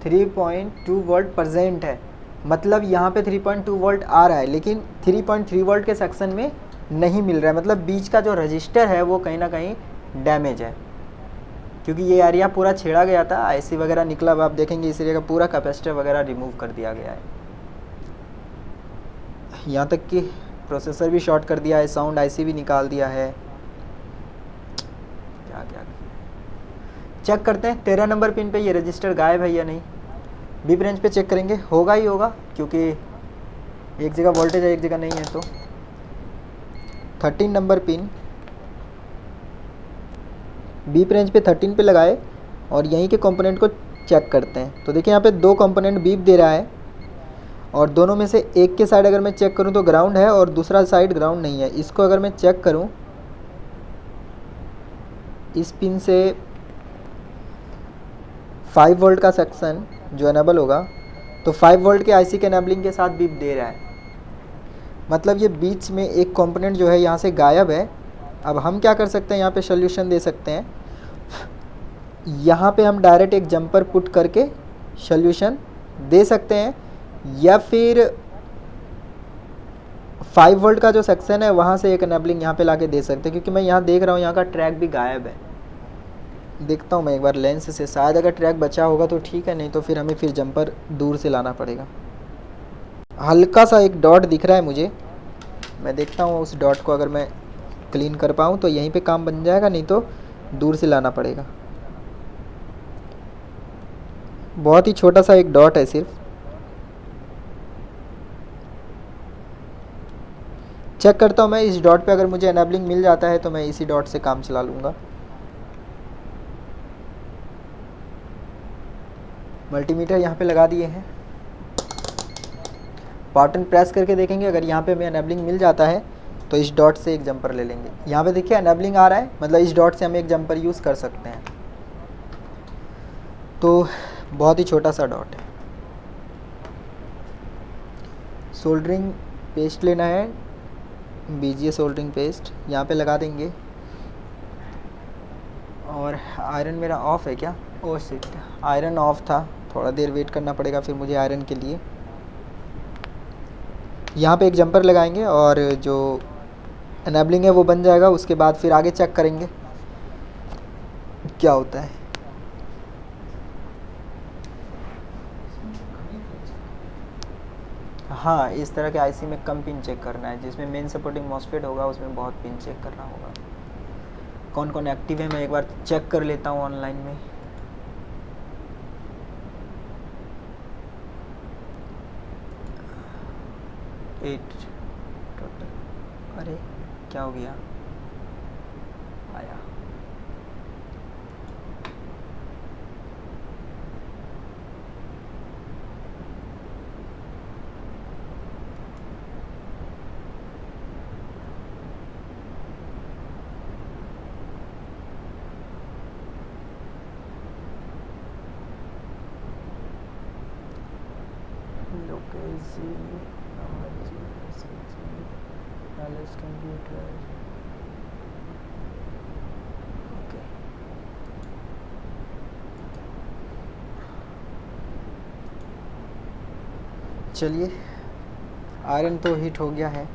3.2 वोल्ट प्रेजेंट है, मतलब यहाँ पे 3.2 वोल्ट आ रहा है, लेकिन 3.3 वोल्ट के सेक्शन में नहीं मिल रहा है। मतलब बीच का जो रजिस्टर है वो कहीं ना कहीं डैमेज है, क्योंकि ये एरिया पूरा छेड़ा गया था, IC वगैरह निकला। अब आप देखेंगे इस एरिया का पूरा कैपेसिटर वगैरह रिमूव कर दिया गया है। यहाँ तक कि प्रोसेसर भी शॉर्ट कर दिया है, साउंड IC भी निकाल दिया है। क्या क्या चेक करते हैं 13 नंबर पिन पे ये रजिस्टर गायब है या नहीं। B ब्रांच पे चेक करेंगे, होगा ही होगा, क्योंकि एक जगह वोल्टेज है एक जगह नहीं है। तो 13 नंबर पिन B ब्रांच पे 13 पे लगाए और यहीं के कंपोनेंट को चेक करते हैं। तो देखिए यहाँ पे 2 कंपोनेंट बीप दे रहा है और दोनों में से एक के साइड अगर मैं चेक करूँ तो ग्राउंड है और दूसरा साइड ग्राउंड नहीं है। इसको अगर मैं चेक करूँ इस पिन से 5 वोल्ट का सेक्शन जो एनेबल होगा, तो 5 वोल्ट के IC के एनेबलिंग के साथ बीप दे रहा है, मतलब ये बीच में एक कंपोनेंट जो है यहाँ से गायब है। अब हम क्या कर सकते हैं, यहाँ पे सोल्यूशन दे सकते हैं। यहाँ पे हम डायरेक्ट एक जंपर पुट करके सोल्यूशन दे सकते हैं, या फिर 5 वोल्ट का जो सेक्शन है वहाँ से एक एनेबलिंग यहाँ पे लाके दे सकते हैं। क्योंकि मैं यहाँ देख रहा हूँ यहाँ का ट्रैक भी गायब है। देखता हूँ मैं एक बार लेंस से, शायद अगर ट्रैक बचा होगा तो ठीक है, नहीं तो फिर हमें फिर जंपर दूर से लाना पड़ेगा। हल्का सा एक डॉट दिख रहा है मुझे, मैं देखता हूँ उस डॉट को अगर मैं क्लीन कर पाऊँ तो यहीं पे काम बन जाएगा, नहीं तो दूर से लाना पड़ेगा। बहुत ही छोटा सा एक डॉट है सिर्फ। चेक करता हूँ मैं इस डॉट पे, अगर मुझे एनेबलिंग मिल जाता है तो मैं इसी डॉट से काम चला लूँगा। मल्टीमीटर यहाँ पे लगा दिए हैं। बटन प्रेस करके देखेंगे, अगर यहाँ पे हमें एनेबलिंग मिल जाता है तो इस डॉट से एक जंपर ले लेंगे। यहाँ पे देखिए एनेबलिंग आ रहा है, मतलब इस डॉट से हम एक जंपर यूज़ कर सकते हैं। तो बहुत ही छोटा सा डॉट है। सोल्डरिंग पेस्ट लेना है, बीजीए सोल्डरिंग पेस्ट यहाँ पे लगा देंगे। और आयरन मेरा ऑफ है क्या? ओह शिट, आयरन ऑफ था, थोड़ा देर वेट करना पड़ेगा फिर मुझे आयरन के लिए। यहाँ पे एक जंपर लगाएंगे और जो एनेबलिंग है वो बन जाएगा। उसके बाद फिर आगे चेक करेंगे क्या होता है। हाँ, इस तरह के आईसी में कम पिन चेक करना है, जिसमें मेन सपोर्टिंग मॉसफेट होगा उसमें बहुत पिन चेक करना होगा। कौन कौन एक्टिव है मैं एक बार चेक कर लेता हूँ ऑनलाइन में। Eight total. अरे क्या हो गया? आया। कंप्यूटर। ओके, चलिए आयरन तो हीट हो गया है।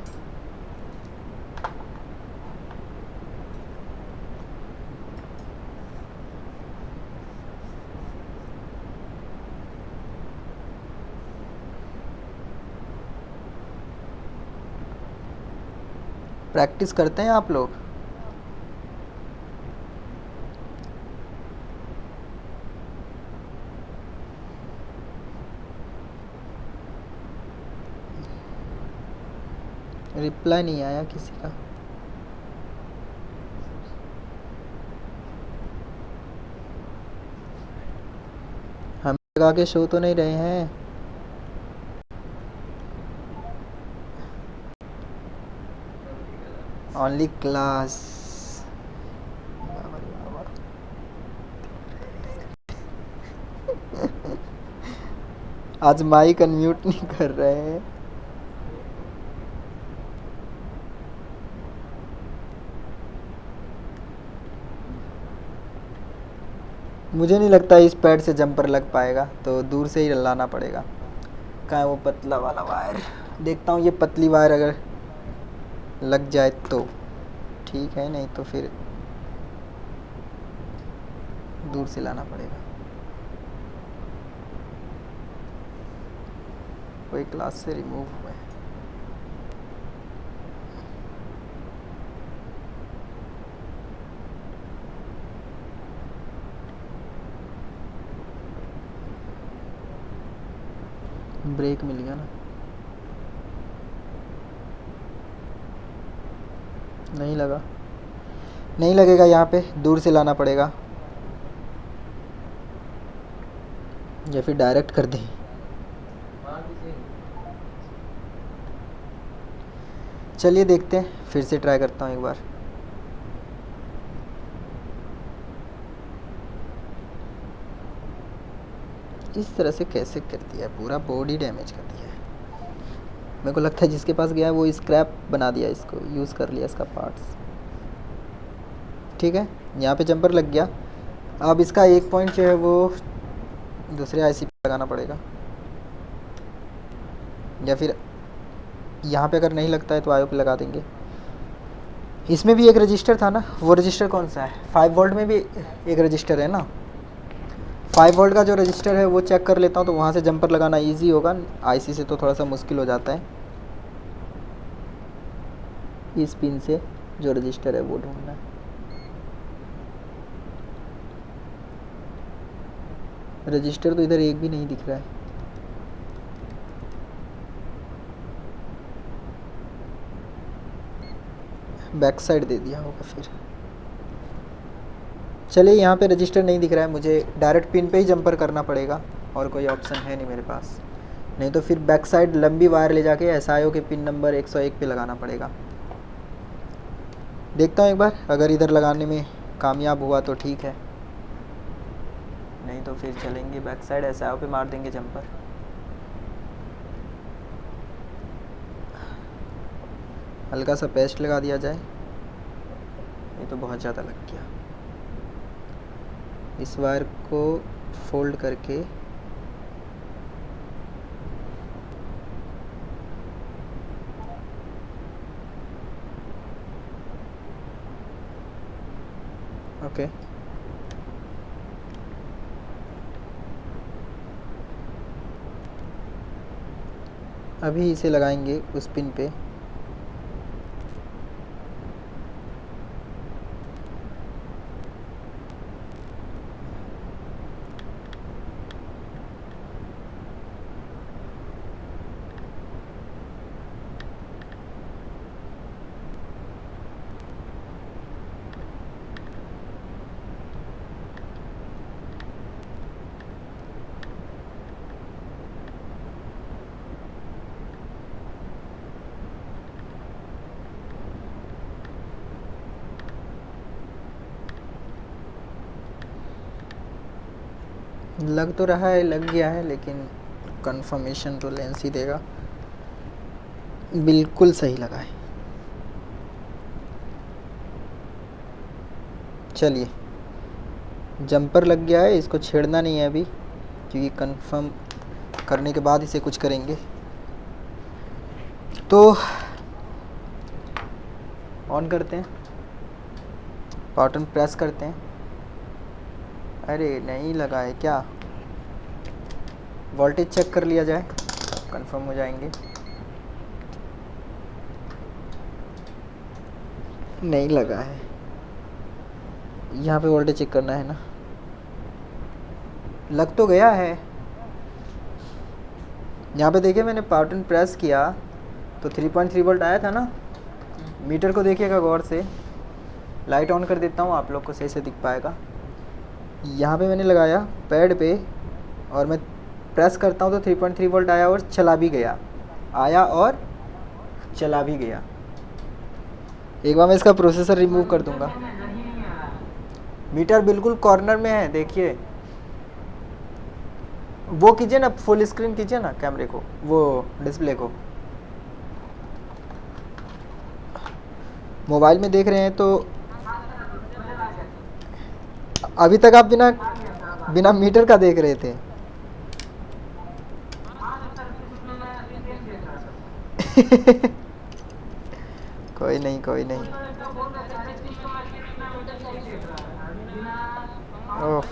प्रैक्टिस करते हैं आप लोग? रिप्लाई नहीं आया किसी का। हम लगा के शो तो नहीं रहे हैं? Only class. आज माइक अनम्यूट नहीं कर रहे हैं। मुझे नहीं लगता इस पैड से जंपर लग पाएगा, तो दूर से ही लाना पड़ेगा। कहाँ है वो पतला वाला वायर? देखता हूँ ये पतली वायर अगर लग जाए तो ठीक है, नहीं तो फिर दूर से लाना पड़ेगा। कोई क्लास से रिमूव हुआ है। ब्रेक मिल गया ना? नहीं लगा, नहीं लगेगा, यहाँ पे दूर से लाना पड़ेगा या फिर डायरेक्ट कर दें। चलिए देखते हैं, फिर से ट्राई करता हूँ एक बार। इस तरह से कैसे कर दिया है? पूरा बॉडी डैमेज कर दिया है। मेरे को लगता है जिसके पास गया है वो स्क्रैप बना दिया, इसको यूज़ कर लिया इसका पार्ट्स। ठीक है, यहाँ पे जंपर लग गया। अब इसका एक पॉइंट जो है वो दूसरे आईसी पे लगाना पड़ेगा, या फिर यहाँ पे अगर नहीं लगता है तो आयो पे लगा देंगे। इसमें भी एक रजिस्टर था ना, वो रजिस्टर कौन सा है? 5 वोल्ट में भी एक रजिस्टर है ना। 5 वोल्ट का जो रजिस्टर है वो चेक कर लेता हूँ, तो वहाँ से जंपर लगाना इजी होगा। आईसी से तो थोड़ा सा मुश्किल हो जाता है। इस पिन से जो रजिस्टर है वो ढूंढना है। रजिस्टर तो इधर एक भी नहीं दिख रहा है। बैक साइड दे दिया होगा फिर। चलिए यहाँ पे रजिस्टर नहीं दिख रहा है, मुझे डायरेक्ट पिन पे ही जंपर करना पड़ेगा और कोई ऑप्शन है नहीं मेरे पास। नहीं तो फिर बैक साइड लंबी वायर ले जाके SIO के पिन नंबर 101 पे लगाना पड़ेगा। देखता हूँ एक बार, अगर इधर लगाने में कामयाब हुआ तो ठीक है, नहीं तो फिर चलेंगे बैक साइड SIO पे मार देंगे जंपर। हल्का सा पेस्ट लगा दिया जाए, ये तो बहुत ज़्यादा लग गया। इस वायर को फोल्ड करके ओके अभी इसे लगाएंगे उस पिन पे। लग तो रहा है, लग गया है, लेकिन कंफर्मेशन तो लेंस ही देगा। बिल्कुल सही लगा है। चलिए जंपर लग गया है, इसको छेड़ना नहीं है अभी, क्योंकि कंफर्म करने के बाद इसे कुछ करेंगे। तो ऑन करते हैं, बटन प्रेस करते हैं। अरे नहीं लगा है क्या? वोल्टेज चेक कर लिया जाए, कंफर्म हो जाएंगे। नहीं लगा है, यहाँ पे वोल्टेज चेक करना है ना। लग तो गया है, यहाँ पे देखिए मैंने बटन प्रेस किया तो 3.3 वोल्ट आया था ना। मीटर को देखिएगा गौर से, लाइट ऑन कर देता हूँ, आप लोग को सही से दिख पाएगा। यहाँ पे मैंने लगाया पैड पे और मैं प्रेस करता हूँ तो 3.3 वोल्ट आया और चला भी गया, आया और चला भी गया। एक बार मैं इसका प्रोसेसर रिमूव कर दूंगा। मीटर बिल्कुल कॉर्नर में है, देखिए वो कीजिए ना, फुल स्क्रीन कीजिए ना कैमरे को, वो डिस्प्ले को। मोबाइल में देख रहे हैं तो अभी तक आप बिना मीटर का देख रहे थे। कोई नहीं कोई नहीं। ओह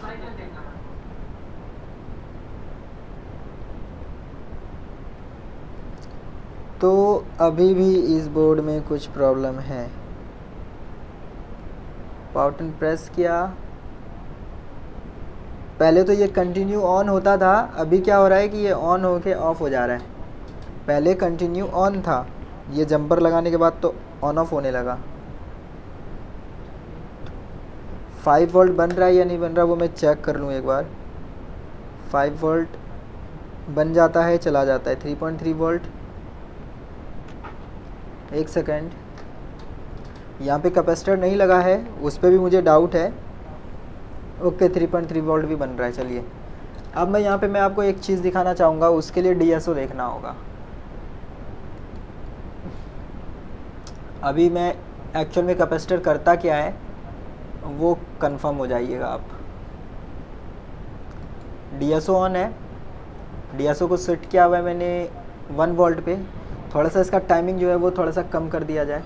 तो अभी भी इस बोर्ड में कुछ प्रॉब्लम है। बटन प्रेस किया, पहले तो ये कंटिन्यू ऑन होता था, अभी क्या हो रहा है कि ये ऑन होके ऑफ हो जा रहा है। पहले कंटिन्यू ऑन था, ये जंपर लगाने के बाद तो ऑन ऑफ होने लगा। 5 वोल्ट बन रहा है या नहीं बन रहा वो मैं चेक कर लूँ एक बार। 5 वोल्ट बन जाता है, चला जाता है 3.3 वोल्ट। एक सेकेंड, यहाँ पे कैपेसिटर नहीं लगा है, उस पर भी मुझे डाउट है। ओके 3.3 वोल्ट भी बन रहा है। चलिए अब मैं यहाँ पे मैं आपको एक चीज़ दिखाना चाहूँगा, उसके लिए DSO देखना होगा। अभी मैं एक्चुअल में कैपेसिटर करता क्या है वो कंफर्म हो जाइएगा आप। DSO ऑन है, DSO को सेट किया हुआ है मैंने 1 वोल्ट पे। थोड़ा सा इसका टाइमिंग जो है वो थोड़ा सा कम कर दिया जाए।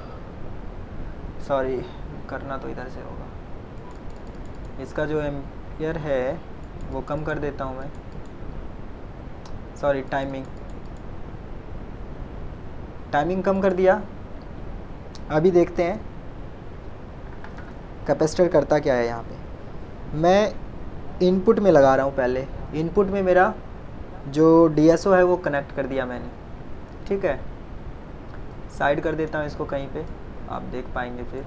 सॉरी, करना तो इधर से होगा। इसका जो एम्पियर है वो कम कर देता हूँ मैं। सॉरी, टाइमिंग कम कर दिया। अभी देखते हैं कैपेसिटर करता क्या है। यहाँ पे मैं इनपुट में लगा रहा हूँ। पहले इनपुट में मेरा जो DSO है वो कनेक्ट कर दिया मैंने, ठीक है। साइड कर देता हूँ इसको कहीं पे। आप देख पाएंगे फिर।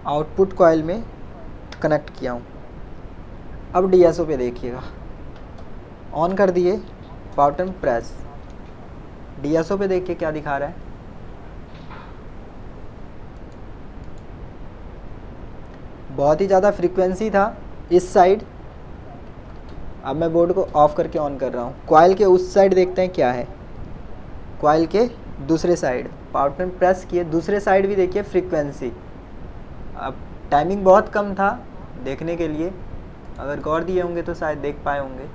आउटपुट कॉइल में कनेक्ट किया हूँ। अब डीएसओ पे देखिएगा, ऑन कर दिए, पावर बटन प्रेस, डीएसओ पे देखिए क्या दिखा रहा है। बहुत ही ज़्यादा फ्रीक्वेंसी था इस साइड। अब मैं बोर्ड को ऑफ करके ऑन कर रहा हूँ। कॉइल के उस साइड देखते हैं क्या है। कॉइल के दूसरे साइड पावर बटन प्रेस किए, दूसरे साइड भी देखिए फ्रीक्वेंसी। अब टाइमिंग बहुत कम था देखने के लिए, अगर गौर दिए होंगे तो शायद देख पाए होंगे।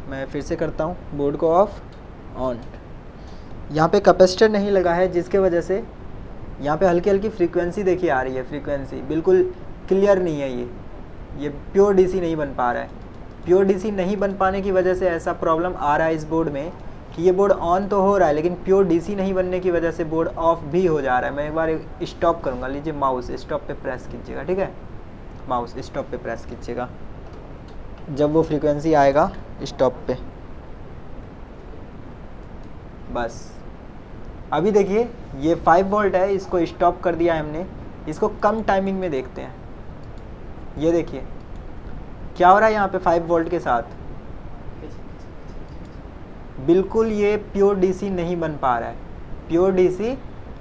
मैं फिर से करता हूँ, बोर्ड को ऑफ, ऑन। यहाँ पे कैपेसिटर नहीं लगा है, जिसके वजह से यहाँ पे हल्की हल्की फ्रीक्वेंसी देखिए आ रही है। फ्रीक्वेंसी बिल्कुल क्लियर नहीं है, ये प्योर डीसी नहीं बन पा रहा है। प्योर डीसी नहीं बन पाने की वजह से ऐसा प्रॉब्लम आ रहा है इस बोर्ड में कि ये बोर्ड ऑन तो हो रहा है, लेकिन प्योर डीसी नहीं बनने की वजह से बोर्ड ऑफ भी हो जा रहा है। मैं एक बार स्टॉप करूँगा, लीजिए माउस स्टॉप पे प्रेस कीजिएगा, ठीक है। माउस स्टॉप पे प्रेस कीजिएगा, जब वो फ्रीक्वेंसी आएगा स्टॉप पे, बस। अभी देखिए ये 5 वोल्ट है, इसको स्टॉप कर दिया है हमने। इसको कम टाइमिंग में देखते हैं। ये देखिए क्या हो रहा है यहाँ पे 5 वोल्ट के साथ। बिल्कुल ये प्योर डीसी नहीं बन पा रहा है, प्योर डीसी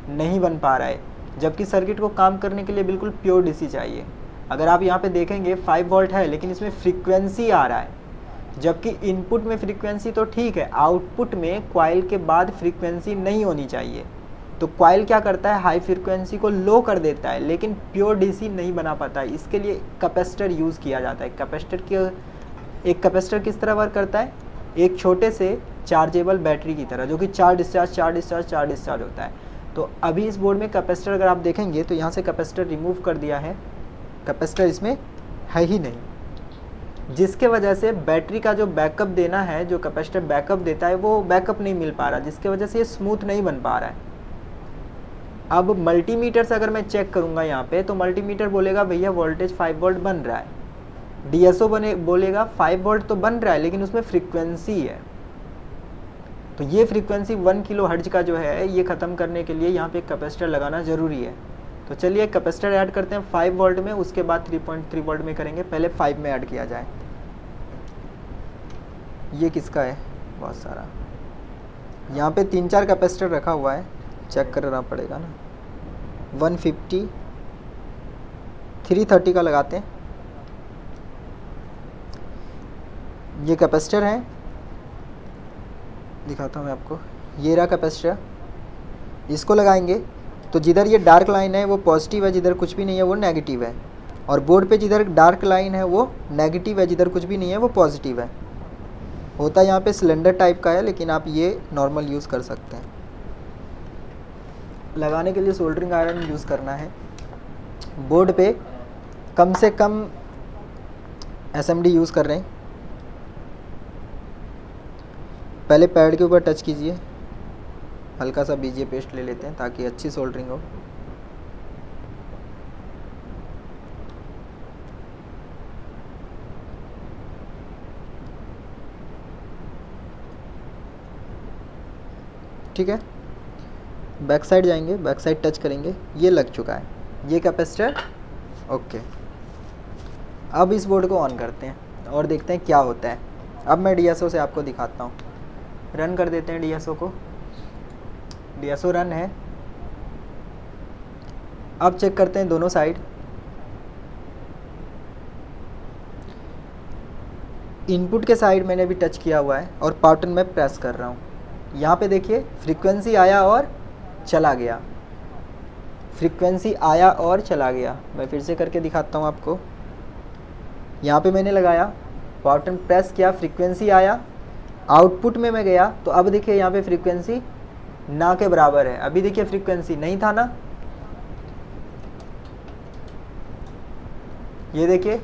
नहीं बन पा रहा है, जबकि सर्किट को काम करने के लिए बिल्कुल प्योर डीसी चाहिए। अगर आप यहाँ पे देखेंगे 5 वोल्ट है, लेकिन इसमें फ्रीक्वेंसी आ रहा है, जबकि इनपुट में फ्रीक्वेंसी तो ठीक है, आउटपुट में कॉइल के बाद फ्रीक्वेंसी नहीं होनी चाहिए। तो कॉइल क्या करता है, हाई फ्रीक्वेंसी को लो कर देता है, लेकिन प्योर डीसी नहीं बना पाता है। इसके लिए कैपेसिटर यूज़ किया जाता है। एक कैपेसिटर किस तरह वर्क करता है, एक छोटे से चार्जेबल बैटरी की तरह, जो कि चार डिस्चार्ज होता है। तो अभी इस बोर्ड में कैपेसिटर अगर आप देखेंगे तो यहाँ से कैपेसिटर रिमूव कर दिया है, कैपेसिटर इसमें है ही नहीं, जिसके वजह से बैटरी का जो बैकअप देना है, जो कैपेसिटर बैकअप देता है, वो बैकअप नहीं मिल पा रहा, जिसके वजह से ये स्मूथ नहीं बन पा रहा है। अब मल्टीमीटर से अगर मैं चेक करूँगा यहाँ पे, तो मल्टीमीटर बोलेगा भैया वोल्टेज 5 वोल्ट बन रहा है। डीएसओ बोलेगा 5 वोल्ट तो बन रहा है, लेकिन उसमें फ्रीक्वेंसी है। तो ये फ्रीक्वेंसी 1 किलो हर्ट्ज का जो है, ये ख़त्म करने के लिए यहाँ पे कैपेसिटर लगाना ज़रूरी है। तो चलिए कैपेसिटर ऐड करते हैं 5 वोल्ट में, उसके बाद 3.3 वोल्ट में करेंगे। पहले 5 में ऐड किया जाए। ये किसका है, बहुत सारा। यहाँ पे 3-4 कैपेसिटर रखा हुआ है, चेक करना पड़ेगा ना। 150, 330 का लगाते हैं। ये कैपेसिटर है, दिखाता हूँ मैं आपको। ये रहा कैपेसिटर, इसको लगाएंगे तो जिधर ये डार्क लाइन है वो पॉजिटिव है, जिधर कुछ भी नहीं है वो नेगेटिव है। और बोर्ड पे जिधर डार्क लाइन है वो नेगेटिव है, जिधर कुछ भी नहीं है वो पॉजिटिव है। होता यहाँ पे सिलेंडर टाइप का है, लेकिन आप ये नॉर्मल यूज़ कर सकते हैं। लगाने के लिए सोल्डरिंग आयरन यूज़ करना है। बोर्ड पे कम से कम एसएमडी यूज़ कर रहे हैं। पहले पैड के ऊपर टच कीजिए, हल्का सा बीजे पेस्ट ले लेते हैं ताकि अच्छी सोल्डरिंग हो। ठीक है, बैक साइड जाएंगे, बैक साइड टच करेंगे, ये लग चुका है, ये कैपेसिटर ओके। अब इस बोर्ड को ऑन करते हैं और देखते हैं क्या होता है। अब मैं डीएसओ से आपको दिखाता हूँ। रन कर देते हैं डीएसओ को। डीएसओ रन है। अब चेक करते हैं दोनों साइड। इनपुट के साइड मैंने भी टच किया हुआ है और पावर बटन में प्रेस कर रहा हूँ। यहाँ पे देखिए फ्रीक्वेंसी आया और चला गया, फ्रीक्वेंसी आया और चला गया। मैं फिर से करके दिखाता हूँ आपको। यहाँ पे मैंने लगाया, पावर बटन प्रेस किया, फ्रीक्वेंसी आया, आउटपुट में मैं गया तो अब देखिए यहाँ पे फ्रीक्वेंसी ना के बराबर है। अभी देखिए फ्रीक्वेंसी नहीं था ना, ये देखिए।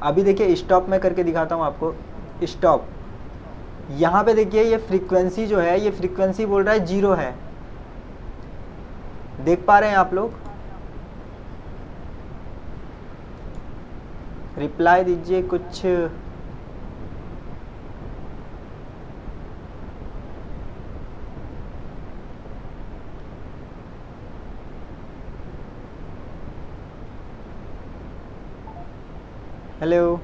अभी देखिए स्टॉप में करके दिखाता हूँ आपको, स्टॉप। यहाँ पे देखिए ये फ्रीक्वेंसी जो है, ये फ्रीक्वेंसी बोल रहा है 0 है। देख पा रहे हैं आप लोग, रिप्लाई दीजिए कुछ। हेलो,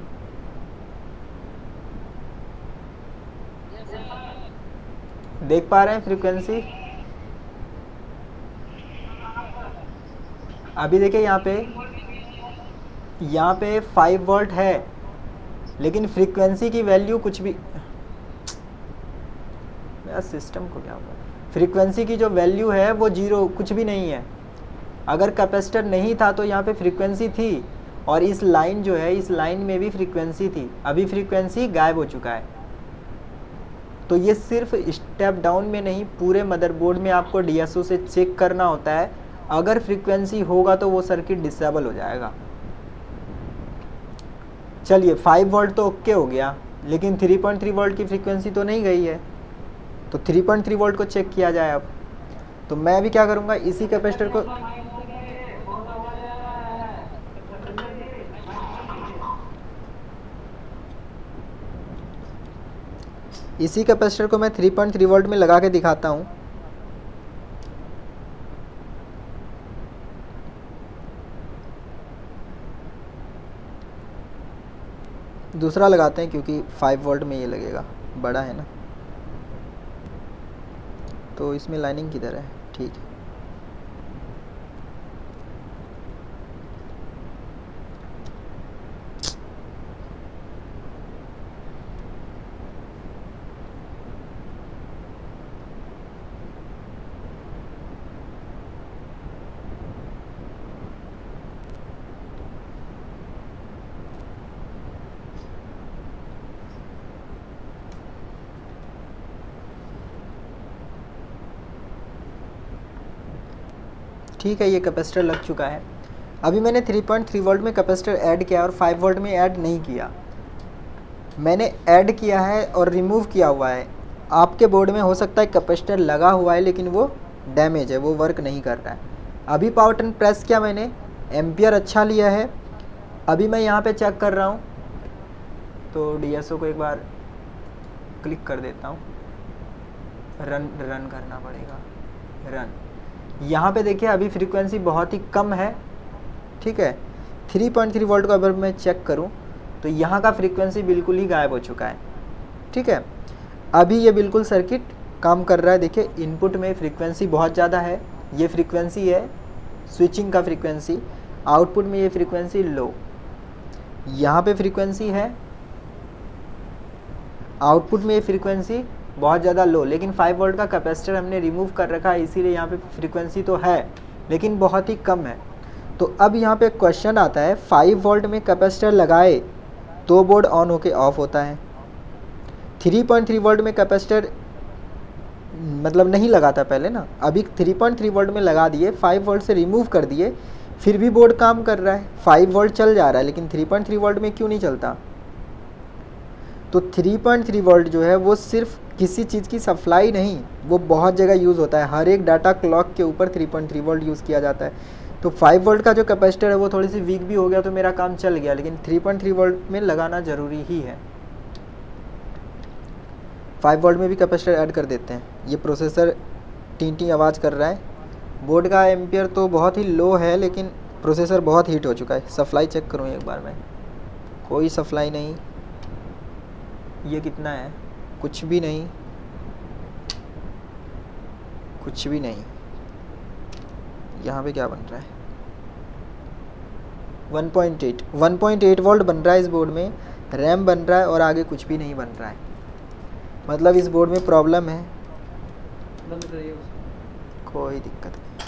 देख पा रहे हैं फ्रीक्वेंसी? अभी देखिए यहाँ पे 5 वोल्ट है, लेकिन फ्रीक्वेंसी की वैल्यू कुछ भी, मेरा सिस्टम को क्या हुआ, फ्रीक्वेंसी की जो वैल्यू है वो 0 कुछ भी नहीं है। अगर कैपेसिटर नहीं था तो यहाँ पे फ्रीक्वेंसी थी, और इस लाइन जो है, इस लाइन में भी फ्रीक्वेंसी थी, अभी फ्रीक्वेंसी गायब हो चुका है। तो ये सिर्फ स्टेप डाउन में नहीं, पूरे मदरबोर्ड में आपको डीएसओ से चेक करना होता है। अगर फ्रीक्वेंसी होगा तो वो सर्किट डिसेबल हो जाएगा। चलिए 5 वोल्ट तो ओके हो गया, लेकिन 3.3 वोल्ट की फ्रीक्वेंसी तो नहीं गई है, तो 3.3 वोल्ट को चेक किया जाए। अब तो मैं भी क्या करूँगा, इसी कैपेसिटर को, इसी कैपेसिटर को मैं 3.3 वोल्ट में लगा के दिखाता हूँ। दूसरा लगाते हैं क्योंकि 5 वोल्ट में ये लगेगा, बड़ा है ना, तो इसमें लाइनिंग किधर है, ठीक है। ठीक है, ये कैपेसिटर लग चुका है। अभी मैंने 3.3 वोल्ट में कैपेसिटर ऐड किया और 5 वोल्ट में ऐड नहीं किया। मैंने ऐड किया है और रिमूव किया हुआ है। आपके बोर्ड में हो सकता है कैपेसिटर लगा हुआ है लेकिन वो डैमेज है, वो वर्क नहीं कर रहा है। अभी पावर बटन प्रेस किया मैंने, एम्पियर अच्छा लिया है। अभी मैं यहाँ पे चेक कर रहा हूँ, तो डीएसओ को एक बार क्लिक कर देता हूँ, रन करना पड़ेगा, रन। यहाँ पे देखिए अभी फ्रीक्वेंसी बहुत ही कम है, ठीक है। 3.3 वोल्ट को अगर मैं चेक करूँ तो यहाँ का फ्रीक्वेंसी बिल्कुल ही गायब हो चुका है, ठीक है। अभी ये बिल्कुल सर्किट काम कर रहा है। देखिए इनपुट में फ्रीक्वेंसी बहुत ज़्यादा है, ये फ्रीक्वेंसी है स्विचिंग का फ्रीक्वेंसी। आउटपुट में ये फ्रीक्वेंसी लो, यहाँ पे फ्रीक्वेंसी है, आउटपुट में ये फ्रीक्वेंसी बहुत ज़्यादा लो। लेकिन 5 वोल्ट का कैपेसिटर हमने रिमूव कर रखा है, इसीलिए यहाँ पे फ्रीक्वेंसी तो है लेकिन बहुत ही कम है। तो अब यहाँ पे क्वेश्चन आता है, 5 वोल्ट में कैपेसिटर लगाए तो बोर्ड ऑन होके ऑफ होता है, 3.3 वोल्ट में कैपेसिटर मतलब नहीं लगाता पहले ना, अभी 3.3 वोल्ट में लगा दिए, 5 वोल्ट से रिमूव कर दिए, फिर भी बोर्ड काम कर रहा है। 5 वोल्ट चल जा रहा है लेकिन 3.3 वोल्ट में क्यों नहीं चलता? तो 3.3 वोल्ट जो है वो सिर्फ किसी चीज़ की सप्लाई नहीं, वो बहुत जगह यूज़ होता है। हर एक डाटा क्लॉक के ऊपर 3.3 वोल्ट यूज़ किया जाता है। तो 5 वोल्ट का जो कैपेसिटर है वो थोड़ी सी वीक भी हो गया तो मेरा काम चल गया, लेकिन 3.3 वोल्ट में लगाना ज़रूरी ही है। 5 वोल्ट में भी कैपेसिटर ऐड कर देते हैं। ये प्रोसेसर टी आवाज़ कर रहा है। बोर्ड का एम्पियर तो बहुत ही लो है लेकिन प्रोसेसर बहुत हीट हो चुका है। सप्लाई चेक करूँ एक बार मैं, कोई सप्लाई नहीं। ये कितना है? कुछ भी नहीं, कुछ भी नहीं। यहाँ पे क्या बन रहा है? 1.8 वोल्ट बन रहा है इस बोर्ड में, रैम बन रहा है और आगे कुछ भी नहीं बन रहा है। मतलब इस बोर्ड में प्रॉब्लम है। बंद करिए उसको, कोई दिक्कत नहीं,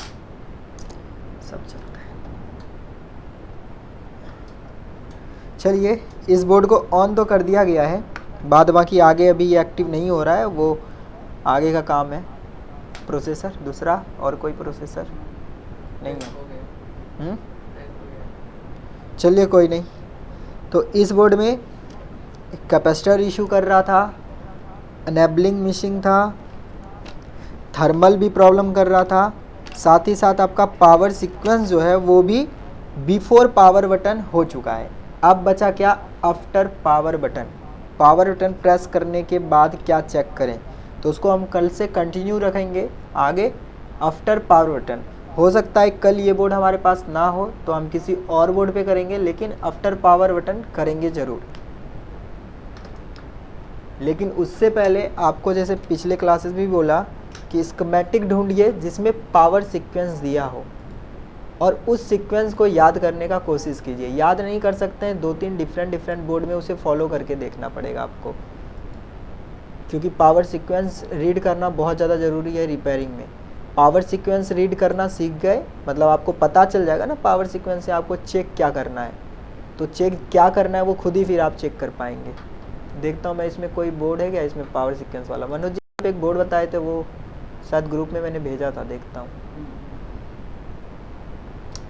सब चलता है। चलिए इस बोर्ड को ऑन तो कर दिया गया है, बाद बाकी आगे अभी ये एक्टिव नहीं हो रहा है, वो आगे का काम है। प्रोसेसर दूसरा और कोई प्रोसेसर नहीं है। चलिए कोई नहीं। तो इस बोर्ड में कैपेसिटर इशू कर रहा था, एनेबलिंग मिसिंग था, थर्मल भी प्रॉब्लम कर रहा था, साथ ही साथ आपका पावर सीक्वेंस जो है वो भी बिफोर पावर बटन हो चुका है। अब बचा क्या, after power button. Power button press करने के बाद क्या चेक करें, तो उसको हम कल से कंटिन्यू रखेंगे आगे। आफ्टर पावर बटन, हो सकता है कल ये बोर्ड हमारे पास ना हो तो हम किसी और बोर्ड पे करेंगे, लेकिन आफ्टर पावर बटन करेंगे ज़रूर। लेकिन उससे पहले आपको जैसे पिछले क्लासेस भी बोला कि स्कीमेटिक ढूंढिए जिसमें पावर सीक्वेंस दिया हो, और उस सीक्वेंस को याद करने का कोशिश कीजिए। याद नहीं कर सकते हैं, 2-3 डिफरेंट बोर्ड में उसे फॉलो करके देखना पड़ेगा आपको, क्योंकि पावर सीक्वेंस रीड करना बहुत ज़्यादा ज़रूरी है रिपेयरिंग में। पावर सीक्वेंस रीड करना सीख गए मतलब आपको पता चल जाएगा ना पावर सीक्वेंस से आपको चेक क्या करना है, तो चेक क्या करना है वो खुद ही फिर आप चेक कर पाएंगे। देखता हूँ मैं इसमें कोई बोर्ड है क्या इसमें पावर सीक्वेंस वाला। मनोज जी आप एक बोर्ड बताए थे, वो शायद ग्रुप में मैंने भेजा था, देखता हूँ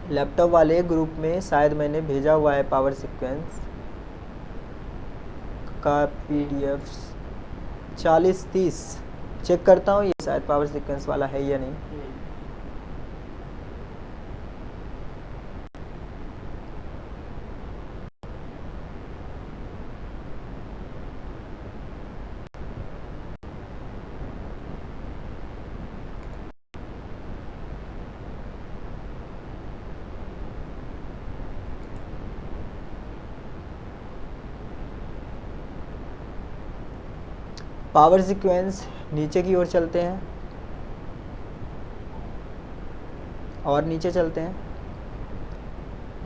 लैपटॉप वाले ग्रुप में शायद मैंने भेजा हुआ है पावर सीक्वेंस का PDF 40-30। चेक करता हूँ ये शायद पावर सीक्वेंस वाला है या नहीं। पावर सीक्वेंस नीचे की ओर चलते हैं और नीचे चलते हैं,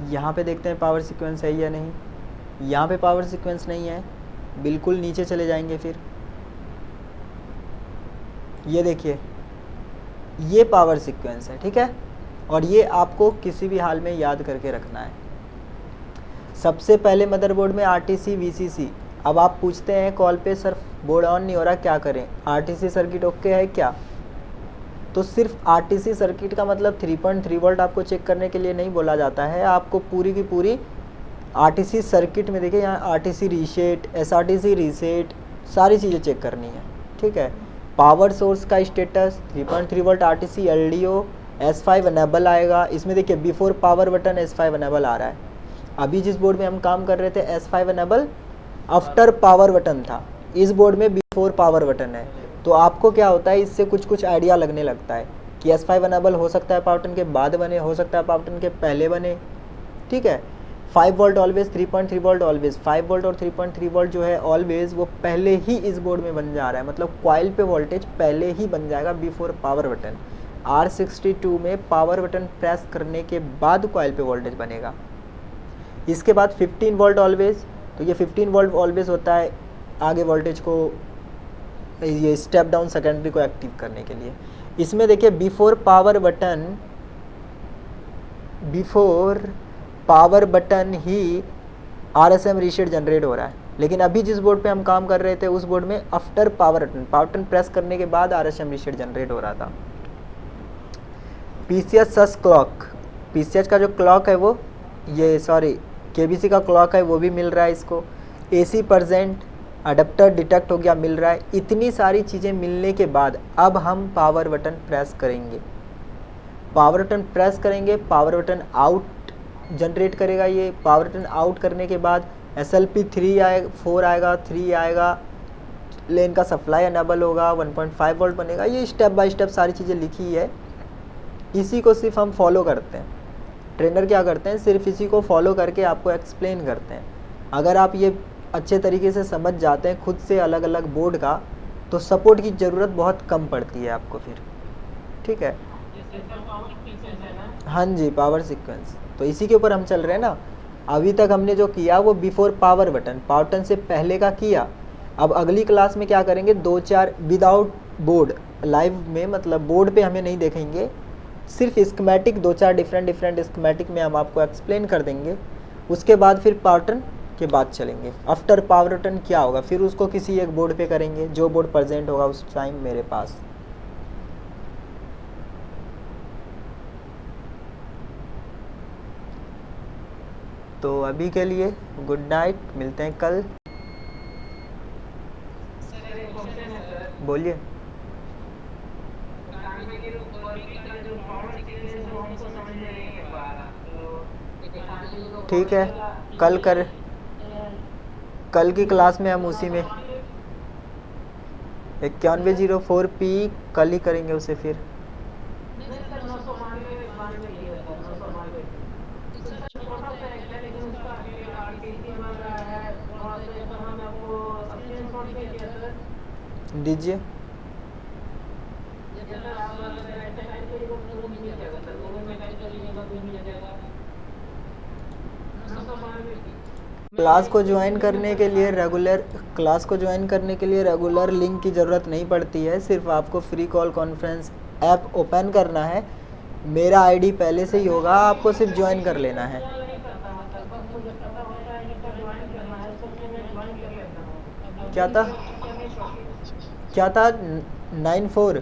यहाँ पे देखते हैं पावर सीक्वेंस है या नहीं। यहाँ पे पावर सीक्वेंस नहीं है, बिल्कुल नीचे चले जाएंगे फिर। ये देखिए ये पावर सीक्वेंस है, ठीक है, और ये आपको किसी भी हाल में याद करके रखना है। सबसे पहले मदरबोर्ड में RTC VCC। अब आप पूछते हैं कॉल पे सर बोर्ड ऑन नहीं हो रहा क्या करें, RTC सर्किट ओके है क्या, तो सिर्फ RTC सर्किट का मतलब 3.3 वोल्ट आपको चेक करने के लिए नहीं बोला जाता है, आपको पूरी की पूरी RTC सर्किट में देखिए यहाँ RTC रीसेट, SRTC रीसेट, सारी चीज़ें चेक करनी है, ठीक है। पावर सोर्स का status 3.3 volt RTC LDO S5 enable आएगा, इसमें देखिए before power button S5 enable आ रहा है। अभी जिस बोर्ड में हम काम कर रहे थे S5 enable after power button था, इस बोर्ड में बिफोर पावर बटन है। तो आपको क्या होता है इससे कुछ आइडिया लगने लगता है कि S5 अनेबल हो सकता है पावर बटन के बाद बने, हो सकता है पावर बटन के पहले बने, ठीक है। 5 volt always, 3.3 volt always, 5 volt और 3.3 वोल्ट जो है ऑलवेज वो पहले ही इस बोर्ड में बन जा रहा है, मतलब कॉइल पे वोल्टेज पहले ही बन जाएगा बिफोर पावर बटन। R62 में पावर बटन प्रेस करने के बाद कॉइल पे वोल्टेज बनेगा। इसके बाद 15 वोल्ट ऑलवेज, तो ये 15 वोल्ट ऑलवेज होता है आगे वोल्टेज को, ये स्टेप डाउन सेकेंडरी को एक्टिव करने के लिए। इसमें देखिए बिफोर पावर बटन ही RSM रीसेट जनरेट हो रहा है, लेकिन अभी जिस बोर्ड पे हम काम कर रहे थे उस बोर्ड में आफ्टर पावर बटन प्रेस करने के बाद RSM रीसेट जनरेट हो रहा था। PCS क्लॉक, PCS का जो क्लॉक है वो ये KBC का क्लॉक है वो भी मिल रहा है इसको। AC परसेंट अडेप्टर डिटेक्ट हो गया, मिल रहा है। इतनी सारी चीज़ें मिलने के बाद अब हम पावर बटन प्रेस करेंगे। पावर बटन प्रेस करेंगे, पावर बटन आउट जनरेट करेगा। ये पावर बटन आउट करने के बाद SLP 3 आएगा, 4 आएगा, 3 आएगा, लेन का सप्लाई अनेबल होगा, 1.5 वोल्ट बनेगा। ये स्टेप बाय स्टेप सारी चीज़ें लिखी है, इसी को सिर्फ हम फॉलो करते हैं। ट्रेनर क्या करते हैं, सिर्फ इसी को फॉलो करके आपको एक्सप्लेन करते हैं। अगर आप ये अच्छे तरीके से समझ जाते हैं खुद से अलग अलग बोर्ड का, तो सपोर्ट की ज़रूरत बहुत कम पड़ती है आपको फिर, ठीक है। हाँ जी, पावर सीक्वेंस तो इसी के ऊपर हम चल रहे हैं ना। अभी तक हमने जो किया वो बिफोर पावर बटन से पहले का किया। अब अगली क्लास में क्या करेंगे, 2-4 विदाउट बोर्ड लाइव में, मतलब बोर्ड पे हमें नहीं देखेंगे, सिर्फ स्कीमेटिक 2-4 डिफरेंट स्कीमेटिक में हम आपको एक्सप्लेन कर देंगे। उसके बाद फिर पावर बटन के बाद चलेंगे। आफ्टर पावर बटन क्या होगा फिर उसको किसी एक बोर्ड पे करेंगे, जो बोर्ड प्रेजेंट होगा उस टाइम मेरे पास। तो अभी के लिए गुड नाइट, मिलते हैं कल। बोलिए। ठीक है। कल की क्लास में हम उसी में 9104P कल ही करेंगे उसे फिर। दीजिए। क्लास को ज्वाइन करने के लिए रेगुलर लिंक की ज़रूरत नहीं पड़ती है, सिर्फ आपको free call conference app open करना है। मेरा आईडी पहले से ही होगा, आपको सिर्फ ज्वाइन कर लेना है। क्या था 94?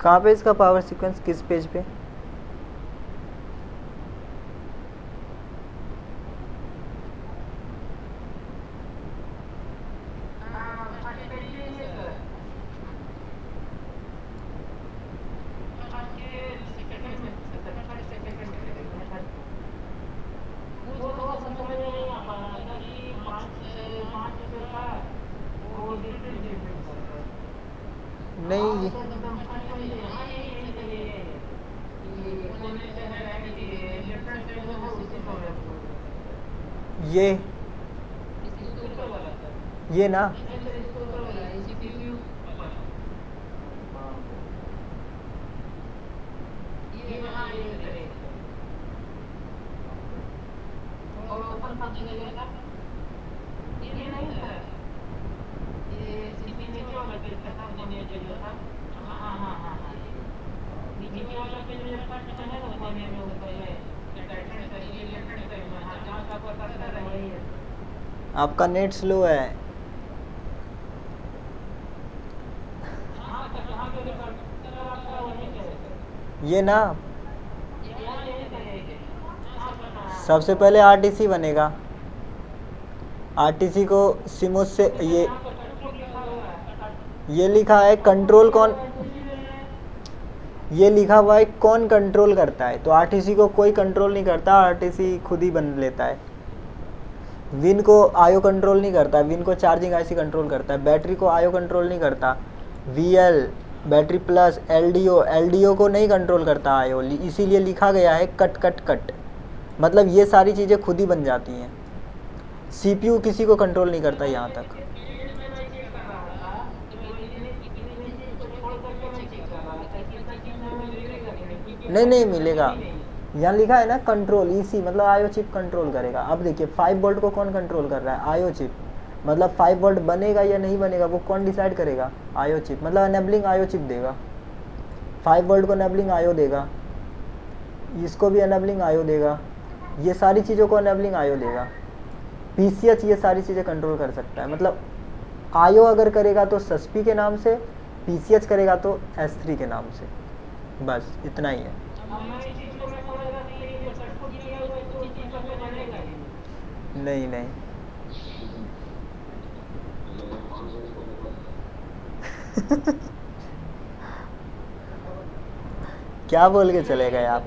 कहाँ पे इसका पावर सीक्वेंस, किस पेज पे? नहीं, ये ना आपका नेट स्लो है। ये ना सबसे पहले आरटीसी बनेगा। आरटीसी को सिमोस से ये लिखा है कंट्रोल कौन, ये लिखा हुआ है कौन कंट्रोल करता है, तो आरटीसी को कोई कंट्रोल नहीं करता, आरटीसी खुद ही बन लेता है। विन को आयो कंट्रोल नहीं करता, विन को चार्जिंग आईसी कंट्रोल करता है। बैटरी को आयो कंट्रोल नहीं करता, वीएल बैटरी प्लस एलडीओ को नहीं कंट्रोल करता आयो, इसीलिए लिखा गया है कट कट कट, मतलब ये सारी चीज़ें खुद ही बन जाती हैं। सीपीयू किसी को कंट्रोल नहीं करता यहाँ तक। नहीं मिलेगा, यहाँ लिखा है ना कंट्रोल ईसी, मतलब आयो चिप कंट्रोल करेगा। अब देखिए 5 वोल्ट को कौन कंट्रोल कर रहा है, आयो चिप, मतलब 5 वोल्ट बनेगा या नहीं बनेगा वो कौन डिसाइड करेगा, आयो चिप, मतलब एनेबलिंग आयो चिप देगा। 5 वोल्ट को एनेबलिंग आयो देगा, इसको भी एनेबलिंग आयो देगा, ये सारी चीज़ों को एनेबलिंग आयो देगा। पीसीएच ये सारी चीज़ें कंट्रोल कर सकता है, मतलब आयो अगर करेगा तो सस्पी के नाम से, पीसीएच करेगा तो S3 के नाम से, बस इतना ही है। नहीं क्या बोल के चले गए आप?